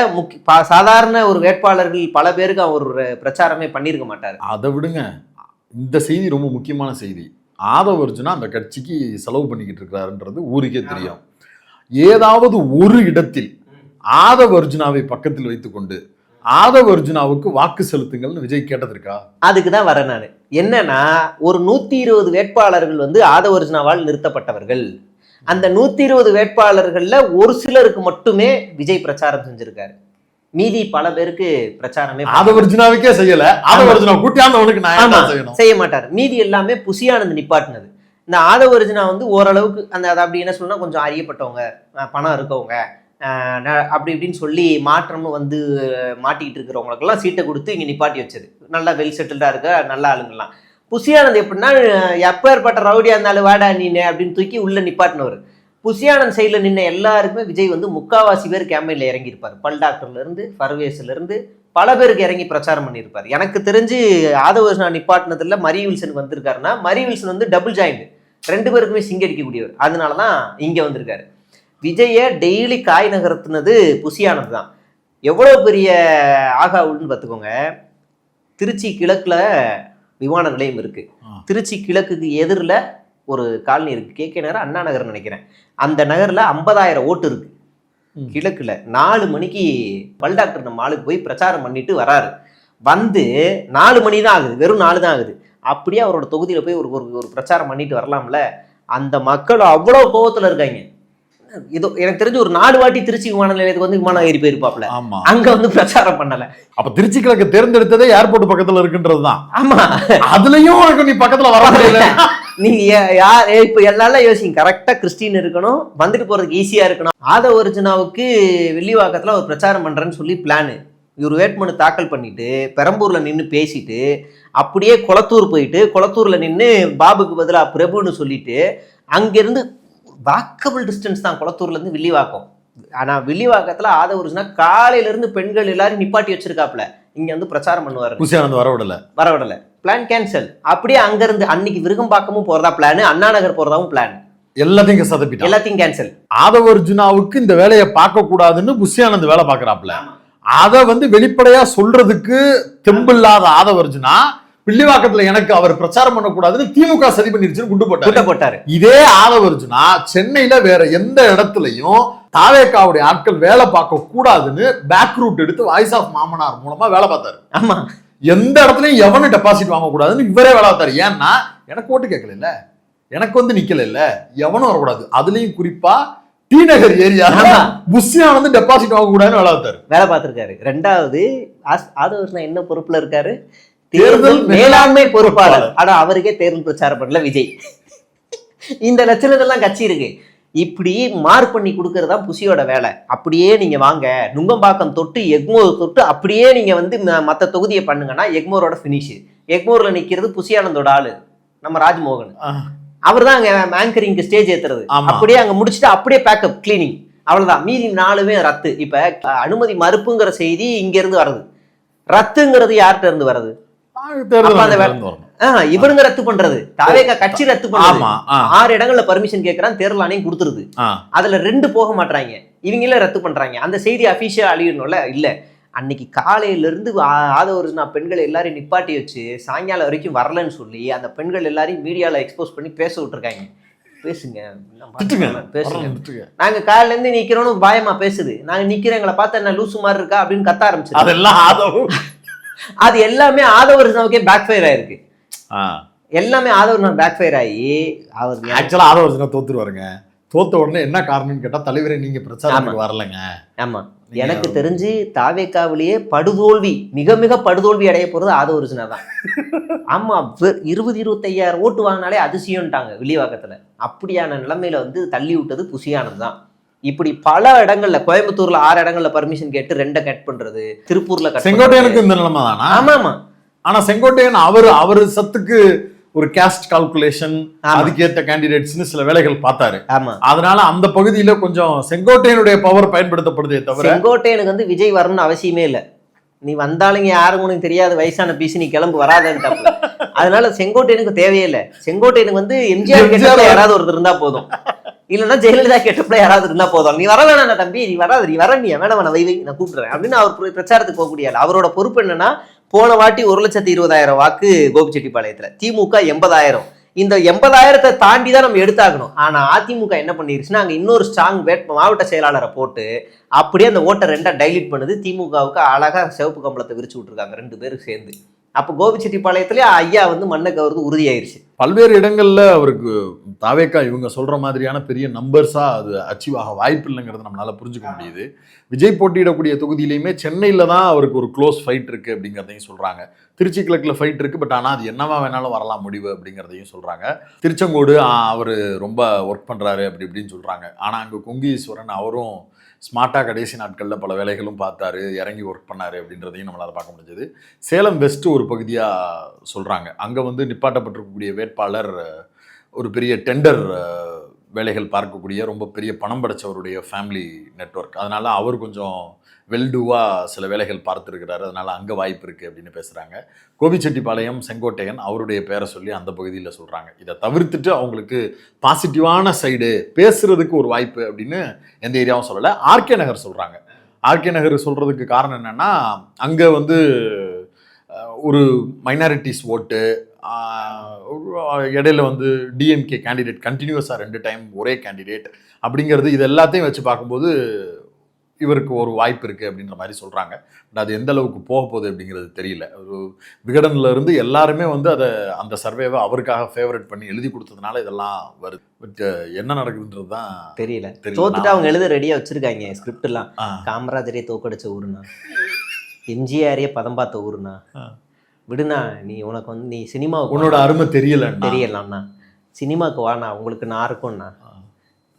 சாதாரண ஒரு வேட்பாளர்கள் பல பேருக்கு அவர் பிரச்சாரமே பண்ணிருக்க மாட்டாரு. அதை விடுங்க, இந்த செய்தி ரொம்ப முக்கியமான செய்தி. ஆதவ அர்ஜுனா அந்த கட்சிக்கு செலவு பண்ணிக்கிட்டு இருக்கிறாருன்றது ஊருக்கே தெரியும். ஏதாவது ஒரு இடத்தில் ஆதவ அர்ஜுனாவை பக்கத்தில் வைத்துக்கொண்டு ஆதவ அர்ஜுனாவுக்கு வாக்கு செலுத்துங்கள்னு விஜய் கேட்டதற்கா? அதுக்குதான் வரேன் நான். என்னன்னா, ஒரு 120 வேட்பாளர்கள் வந்து ஆதவ அர்ஜுனாவால் நிறுத்தப்பட்டவர்கள். அந்த 120 வேட்பாளர்கள்ல ஒரு சிலருக்கு மட்டுமே விஜய் பிரச்சாரம் செஞ்சிருக்காரு. மீதி பல பேருக்கு பிரச்சாரமே ஆதவர்ஜுனாவுக்கே செய்யல. ஆதவர்ஜுனா கூட்டியாந்தவனுக்கு நான் செய்ய மாட்டாரு. மீதி எல்லாமே புசியானந்த் நிப்பாட்டினது. இந்த ஆதவ அர்ஜுனா வந்து ஓரளவுக்கு அது அப்படி என்ன சொல்லணும்னா கொஞ்சம் அறியப்பட்டவங்க, பணம் இருக்கவங்க, அப்படி இப்படின்னு சொல்லி மாற்றம்னு வந்து மாட்டிக்கிட்டு இருக்கிறவங்களுக்கெல்லாம் சீட்டை கொடுத்து இங்கே நிப்பாட்டி வச்சது. நல்லா வெல் செட்டில்டாக இருக்க நல்ல ஆளுங்கள்லாம். புசியானந்த் எப்படின்னா எப்பேற்பட்ட ரவுடியாக இருந்தாலும் வாடா நீனு அப்படின்னு தூக்கி உள்ளே நிப்பாட்டினவர். புசியானந்த் சைடில் நின்ன எல்லாருக்குமே விஜய் வந்து முக்காவாசி பேர் கேம்பெயினில் இறங்கியிருப்பார். பல் டாக்டர்லேருந்து பர்வேஸ்லேருந்து பல பேருக்கு இறங்கி பிரச்சாரம் பண்ணியிருப்பார். எனக்கு தெரிஞ்சு ஆதவ அர்ஜுனா நிப்பாட்டினதில் மரி வில்சன் வந்திருக்காருன்னா, மரி வில்சன் வந்து டபுள் ஜாயிண்ட், 2 பேருக்குமே சிங்கடிக்கக்கூடியவர். அதனால தான் இங்கே வந்திருக்காரு. விஜயை டெய்லி காய் நகர்த்தினது புசியானது தான். எவ்வளோ பெரிய ஆகாவுன்னு பார்த்துக்கோங்க. திருச்சி கிழக்கில் விமான நிலையம் இருக்குது. திருச்சி கிழக்குக்கு எதிரில் ஒரு காலனி இருக்குது, கேகே நகர், அண்ணா நகர்னு நினைக்கிறேன். அந்த நகரில் 50,000 ஓட்டு இருக்குது. கிழக்கில் 4 மணிக்கு பல் டாக்டர் நம்ம ஆளுக்கு போய் பிரச்சாரம் பண்ணிட்டு வராரு. வந்து 4 மணி தான் ஆகுது, வெறும் 4 தான் ஆகுது. அப்படியே அவரோட தொகுதியில் போய் ஒரு பிரச்சாரம் பண்ணிட்டு வரலாம்ல. அந்த மக்கள் அவ்வளோ கோவத்தில் இருக்காங்க. ஏதோ எனக்கு தெரிஞ்சு ஒரு 4 வாட்டி திருச்சி விமான நிலையத்துக்கு வந்து விமானம் ஏறி போயிருப்பாப்ல. அங்க வந்து பிரச்சாரம் பண்ணல. அப்ப திருச்சி கிழக்கு தேர்ந்தெடுத்ததே ஏர்போர்ட் பக்கத்துல இருக்குன்றதுதான். ஆமா, அதுலயும் உனக்கு நீ பக்கத்துல வர முடியல. நீங்க யார் இப்ப எல்லாரும் யோசிங்க. கரெக்டா கிறிஸ்டின் இருக்கணும், வந்துட்டு போறதுக்கு ஈஸியா இருக்கணும். ஆதவ அர்ஜுனாவுக்கு வில்லிவாக்கத்துல ஒரு பிரச்சாரம் பண்றேன்னு சொல்லி பிளானு. இவர் வேட்புமனு தாக்கல் பண்ணிட்டு பெரம்பூர்ல நின்று பேசிட்டு அப்படியே கொளத்தூர் போயிட்டு கொளத்தூர்ல நின்று பாபுக்கு பதிலா பிரபுன்னு சொல்லிட்டு அங்கிருந்து வாக்கபிள் டிஸ்டன்ஸ் தான் குளத்தூர்லேருந்து வில்லிவாக்கம். ஆனால் வில்லிவாக்கத்தில் ஆதவ அர்ஜுனா காலையிலேருந்து பெண்கள் எல்லாரும் நிப்பாட்டி வச்சிருக்காப்புல. இங்கே வந்து பிரச்சாரம் பண்ணுவார். புசியானந்த் வரவிடலை. Plan cancel. அப்படியே அங்கேருந்து அன்னைக்கு விருகம்பாக்கமும் போகிறதா பிளான், அண்ணா நகர் போகிறதாவும் பிளான். எல்லாத்தையும் கேன்சல். ஆதவ அர்ஜுனாவுக்கு இந்த வேலையை பார்க்க கூடாதுன்னு புசியானந்த் வேலை பார்க்குறாப்புல. அதை வந்து வெளிப்படையா சொல்றதுக்கு தெம்பில்லாத ஆதவ அர்ஜுனா வில்லிவாக்கத்துல எனக்கு அவர் பிரச்சாரம் பண்ணக்கூடாதுன்னு திமுக சதி பண்ணிருச்சுன்னு குண்டு போட்டாரு. இதே ஆதவ அர்ஜுனா சென்னையில வேற எந்த இடத்துலயும் தாவேக்காவுடைய ஆட்கள் வேலை பார்க்க கூடாதுன்னு பேக் ரூட் எடுத்து வாய்ஸ் ஆஃப் மாமனார் மூலமா வேலை பார்த்தாரு. ஆமா, எந்த இடத்துலயும் எவனும் டெபாசிட் வாங்க கூடாதுன்னு இவரே வேலை பார்த்தாரு. ஏன்னா எனக்கு ஓட்டு கேட்கல இல்ல, எனக்கு வந்து நிக்கல இல்ல, எவனும் வரக்கூடாது. அதுலயும் குறிப்பா டி நகர் ஏரியா புஷியானந்த் டெபாசிட் வாங்க கூடாதுன்னு வேலை பார்த்திருக்காரு. 2வது ஆதவ அர்ஜுனா என்ன பொறுப்புல இருக்காரு? தேர்தல் மேலாண்மை பொறுப்பாளர். ஆனா அவருக்கே தேர்தல் பிரச்சாரம் பண்ணல விஜய். இந்த லட்சணத்தெல்லாம் கட்சி இருக்கு. இப்படி மார்க் பண்ணி கொடுக்கறதா புசியோட வேலை. அப்படியே நீங்க வாங்க, நுங்கம்பாக்கம் தொட்டு எக்மோர் தொட்டு அப்படியே நீங்க வந்து மற்ற தொகுதியை பண்ணுங்கன்னா எக்மோரோட பினிஷ். எக்மோர்ல நிக்கிறது புசியானந்தோட ஆளு நம்ம ராஜ்மோகன். அவர் தான் அங்க ஆங்கரிங்க்கு ஸ்டேஜ் ஏத்துறது. அப்படியே அங்க முடிச்சுட்டு அப்படியே பேக்கப் கிளீனிங், அவ்வளவுதான். மீதி 4மே ரத்து. இப்ப அனுமதி மறுப்புங்கிற செய்தி இங்க இருந்து வருது, ரத்துங்கிறது யார்கிட்ட இருந்து வருது? இவனுங்க ரத்து பண்றது, தாவேகா கட்சி ரத்து பண்றது. 6 இடங்கள்ல பர்மிஷன் கேட்கறான், தேர்தல் ஆணையம் கொடுத்துருது. அதுல 2 போக மாட்டாங்க, இவங்களே ரத்து பண்றாங்க. அந்த செய்தி அபிஷியல் அழியணும்ல. இல்ல, அன்னைக்கு காலையில இருந்து ஆதவ அர்ஜுனா பெண்கள் எல்லாரையும் நிப்பாட்டி வச்சு சாயங்காலம் வரைக்கும் வரலன்னு சொல்லி அந்த பெண்கள் எல்லாரையும் மீடியால எக்ஸ்போஸ் பண்ணி பேச விட்டுருக்காங்க. பேசுங்க, நாங்க காலையில இருந்து நிக்கிறோம்னு பயமா பேசுது. நாங்க நிக்கிறோம், எங்களை பார்த்தா என்ன லூசு மாதிரி இருக்கா அப்படின்னு கத்த ஆரம்பிச்சு. அது எல்லாமே ஆதவ அர்ஜுனாவுக்கே பேக் ஃபயர் ஆயிருக்கு. எல்லாமே ஆதவ அர்ஜுனா பேக் ஃபயர் ஆகி அவர் ஆக்சுவலா ஆதவ அர்ஜுனா தோத்துருவாருங்க. தோத்த உடனே என்ன காரணம்னு கேட்டா, தலைவரே நீங்க பிரச்சாரத்துக்கு வரலங்க. ஆமா, எனக்கு தெரிஞ்சு தாவேக்காவிலேயே படுதோல்வி, மிக மிக படுதோல்வி அடைய போறது ஆதவ அர்ஜுனா தான். ஆமா, 20-25,000 ஓட்டு வாங்கினாலே அதிசயம்ட்டாங்க வில்லிவாக்கத்துல. அப்படியான நிலைமையில வந்து தள்ளி விட்டது புசியானந்த் தான். இப்படி பல இடங்கள்ல, கோயம்புத்தூர்ல 6 இடங்கள்ல பர்மிஷன் கேட்டு 2 கட் பண்றது, திருப்பூர்ல செங்கோட்டையனுக்கு இந்த நிலைமை தானா? ஆமா ஆமா. ஆனா செங்கோட்டையன் அவரு சத்துக்கு ஒரு கேஸ்ட் கால்குலேஷன், அதுக்கேற்ற கேண்டிடேட்ஸ்னு சில வேலைகள் பார்த்தாரு. அதனால அந்த பகுதியில கொஞ்சம் செங்கோட்டையனுடைய பவர் பயன்படுத்தப்படுதே தவிர செங்கோட்டையனுக்கு வந்து விஜய் வரணும்னு அவசியமே இல்லை. நீ வந்தாலும் யாரும் உனக்கு தெரியாது, வயசான பீஸ், நீ கிளம்பு வராதுன்னு. அதனால செங்கோட்டையனுக்கு தேவையே இல்லை. செங்கோட்டையனுக்கு வந்து எம்ஜிஆர் கெட்டப்ல யாராவது ஒருத்தர் இருந்தா போதும், இல்லைன்னா ஜெயலலிதா கெட்டப்ல யாராவது இருந்தா போதும். நீ வர வேணாம் தம்பி, நீ வராது, நீ வர, நீ வேணாம், நான் வைவை, நான் கூப்பிடுறேன் அப்படின்னு அவர் பிரச்சாரத்துக்கு போகக்கூடிய. அவரோட பொறுப்பு என்னன்னா, போன வாட்டி 1,20,000 வாக்கு கோபிச்செட்டிப்பாளையத்துல, திமுக 80,000. இந்த 80,000 தாண்டி தான் நம்ம எடுத்தாகணும். ஆனா அதிமுக என்ன பண்ணிருச்சுன்னா, அங்க இன்னொரு ஸ்ட்ராங் மாவட்ட செயலாளரை போட்டு அப்படியே அந்த ஓட்டை 2ஆ டைலிட் பண்ணுது. திமுகவுக்கு அழகா சிவப்பு கம்பளத்தை விரிச்சு விட்டுருக்காங்க 2 பேரும் சேர்ந்து. அப்போ கோபிச்செட்டிப்பாளையத்திலே ஐயா வந்து மண்ணை கவர்ந்து உறுதியாயிருச்சு. பல்வேறு இடங்கள்ல அவருக்கு தாவேக்கா இவங்க சொல்ற மாதிரியான பெரிய நம்பர்ஸா அது அச்சீவ் ஆக வாய்ப்பு இல்லைங்கிறத நம்மளால புரிஞ்சுக்க முடியுது. விஜய் போட்டியிடக்கூடிய தொகுதியிலையுமே சென்னையில தான் அவருக்கு ஒரு க்ளோஸ் ஃபைட் இருக்கு அப்படிங்கிறதையும் சொல்றாங்க. திருச்சி கிழக்குல ஃபைட் இருக்கு, பட் ஆனால் அது என்னவா வேணாலும் வரலாம் முடிவு அப்படிங்கிறதையும் சொல்றாங்க. திருச்செங்கோடு அவர் ரொம்ப ஒர்க் பண்றாரு அப்படி இப்படின்னு சொல்றாங்க. ஆனா அங்க கொங்கு ஈஸ்வரன் அவரும் ஸ்மார்ட்டாக கடைசி நாட்களில் பல வேலைகளும் பார்த்தாரு, இறங்கி ஒர்க் பண்ணாரு அப்படின்றதையும் நம்மளால் பார்க்க முடிஞ்சது. சேலம் வெஸ்ட் ஒரு பகுதியாக சொல்கிறாங்க. அங்கே வந்து நிப்பாட்டப்பட்டிருக்கக்கூடிய வேட்பாளர் ஒரு பெரிய டெண்டர் வேலைகள் பார்க்கக்கூடிய ரொம்ப பெரிய பணம் படைச்சவருடைய ஃபேமிலி நெட்வொர்க். அதனால் அவர் கொஞ்சம் வெல்டூவாக சில வேலைகள் பார்த்துருக்கிறாரு, அதனால் அங்கே வாய்ப்பு இருக்குது அப்படின்னு பேசுகிறாங்க. கோபிச்செட்டிப்பாளையம் செங்கோட்டையன் அவருடைய பேரை சொல்லி அந்த பகுதியில் சொல்கிறாங்க. இதை தவிர்த்துட்டு அவங்களுக்கு பாசிட்டிவான சைடு பேசுகிறதுக்கு ஒரு வாய்ப்பு அப்படின்னு எந்த ஏரியாவும் சொல்லலை. ஆர்கே நகர் சொல்கிறாங்க. ஆர்கே நகர் சொல்கிறதுக்கு காரணம் என்னென்னா, அங்கே வந்து ஒரு மைனாரிட்டிஸ் ஓட்டு, இடையில வந்து டிஎம்கே கேண்டிடேட் கண்டினியூஸாக 2 டைம் ஒரே கேண்டிடேட் அப்படிங்கிறது, இது எல்லாத்தையும் வச்சு பார்க்கும்போது இவருக்கு ஒரு வாய்ப்பு இருக்குது அப்படின்ற மாதிரி சொல்கிறாங்க. பட் அது எந்த அளவுக்கு போக போகுது அப்படிங்கிறது தெரியல. ஒரு விகடனில் இருந்து எல்லாருமே வந்து அதை அந்த சர்வேவை அவருக்காக ஃபேவரட் பண்ணி எழுதி கொடுத்ததுனால இதெல்லாம் வருது. பட் என்ன நடக்குதுன்றது தான் தெரியல. தோத்துட்டு அவங்க எழுத ரெடியாக வச்சுருக்காங்க ஸ்கிரிப்டெல்லாம். காமராஜரே தோக்கடிச்ச ஊருண்ணா, எம்ஜிஆரே பதம் பார்த்த ஊருண்ணா, விடுண்ணா நீ உனக்கு வந்து நீ சினிமாவுக்கு உன்னோட அருமை தெரியலண்ணா, சினிமாவுக்கு வாண்ணா உங்களுக்கு நான் இருக்கும்ண்ணா,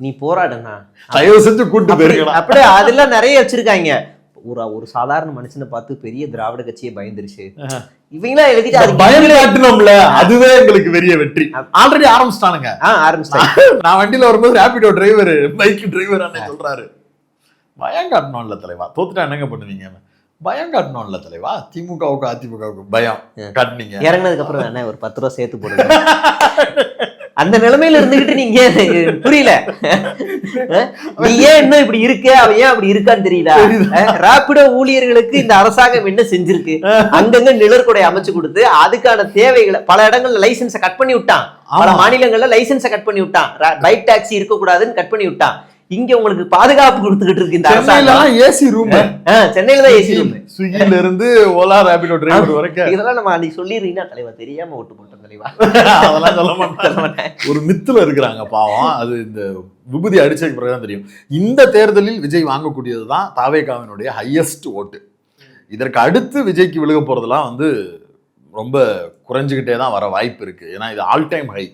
நீ போராடுண்ணா, தயவு செஞ்சு கூட்டு போயிருக்கலாம். அப்படியே அதெல்லாம் நிறைய வச்சிருக்காங்க. ஒரு சாதாரண மனுஷனை பார்த்து பெரிய திராவிட கட்சியே பயந்துருச்சு. இவங்களாம் எழுதிட்டு பயங்கரம்ல, அதுவே எங்களுக்கு பெரிய வெற்றி. ஆல்ரெடி ஆரம்பிச்சிட்டானுங்க. நான் வண்டியில வரும்போது ரேபிடோ டிரைவர் பைக் டிரைவர் அண்ணன் சொல்றாரு, பயம் காட்டணும்ல தலைவா, தோத்துட்டா என்னங்க பண்ணுவீங்க, பயம் காட்டணும்ல தலைவா, திமுகவுக்கு அதிமுகவுக்கு பயம் காட்டினீங்க, இறங்கினதுக்கு அப்புறம் என்ன ஒரு 10 ரூபா சேர்த்து போடுங்க. அந்த நிலைமையில இருந்துகிட்டு நீங்க புரியல, நீ ஏன் இன்னும் இப்படி இருக்க, அவன் ஏன் அப்படி இருக்கான்னு தெரியல. ராபிடோ ஊழியர்களுக்கு இந்த அரசாங்கம் என்ன செஞ்சிருக்கு, அங்கங்க நிழற்குடை அமைச்சு கொடுத்து அதுக்கான தேவைகளை பல இடங்கள்ல லைசன்ஸை கட் பண்ணி விட்டான், பல மாநிலங்கள்ல லைசன்ஸை கட் பண்ணி விட்டான், பைக் டாக்ஸி இருக்கக்கூடாதுன்னு கட் பண்ணி விட்டான். இங்க உங்களுக்கு பாதுகாப்பு கொடுத்துக்கிட்டு இருக்கு இந்த அரசாங்கம். ஏசி ரூம் சென்னையில தான் ஏசி ரூம், ஸ்விக்கில இருந்து ஓலா ரேபிடோ டிரைவர் வரைக்கும். இதெல்லாம் நம்ம அன்னைக்கு சொல்லிடுறீங்கன்னா தலைவா தெரியாம ஓட்டு போட்டோம் தலைவா, அதெல்லாம் சொல்ல மாட்டேன். ஒரு மித்துல இருக்கிறாங்க பாவம். அது இந்த விபூதி அடிச்சதுக்கு பிறகுதான் தெரியும். இந்த தேர்தலில் விஜய் வாங்கக்கூடியதுதான் தாவேகாவினுடைய ஹையஸ்ட் ஓட்டு. இதற்கு அடுத்து விஜய்க்கு விழுக போறதெல்லாம் வந்து ரொம்ப குறைஞ்சுக்கிட்டே தான் வர வாய்ப்பு இருக்கு. ஏன்னா இது ஆல் டைம் ஹை.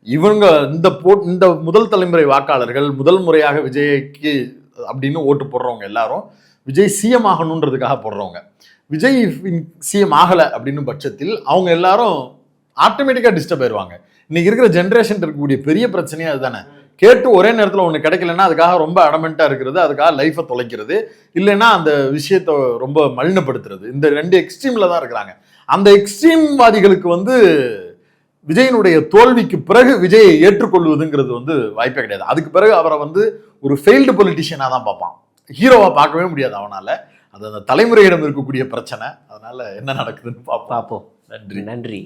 இவங்க இந்த முதல் தலைமுறை வாக்காளர்கள் முதல் முறையாக விஜய்க்கு அப்படின்னு ஓட்டு போடுறவங்க எல்லாரும் விஜய் சிஎம் ஆகணுன்றதுக்காக போடுறவங்க. விஜய் சிஎம் ஆகலை அப்படின்னு பட்சத்தில் அவங்க எல்லாரும் ஆட்டோமேட்டிக்காக டிஸ்டர்ப் ஆயிடுவாங்க. இன்னைக்கு இருக்கிற ஜென்ரேஷன் இருக்கக்கூடிய பெரிய பிரச்சனையே அதுதானே. கேட்டு ஒரே நேரத்தில் ஒன்று கிடைக்கலன்னா அதுக்காக ரொம்ப அடமெண்ட்டாக இருக்கிறது, அதுக்காக லைஃப்பை தொலைக்கிறது, இல்லைன்னா அந்த விஷயத்தை ரொம்ப மலினப்படுத்துறது. இந்த 2 எக்ஸ்ட்ரீமில் தான் இருக்கிறாங்க. அந்த எக்ஸ்ட்ரீம்வாதிகளுக்கு வந்து விஜயனுடைய தோல்விக்கு பிறகு விஜயை ஏற்றுக்கொள்வதுங்கிறது வந்து வாய்ப்பே கிடையாது. அதுக்கு பிறகு அவரை வந்து ஒரு ஃபெயில்டு பொலிட்டிஷியனாக தான் பார்ப்பான், ஹீரோவாக பார்க்கவே முடியாது அவனால். அது அந்த தலைமுறையிடம் இருக்கக்கூடிய பிரச்சனை. அதனால என்ன நடக்குதுன்னு பார்ப்போம். நன்றி.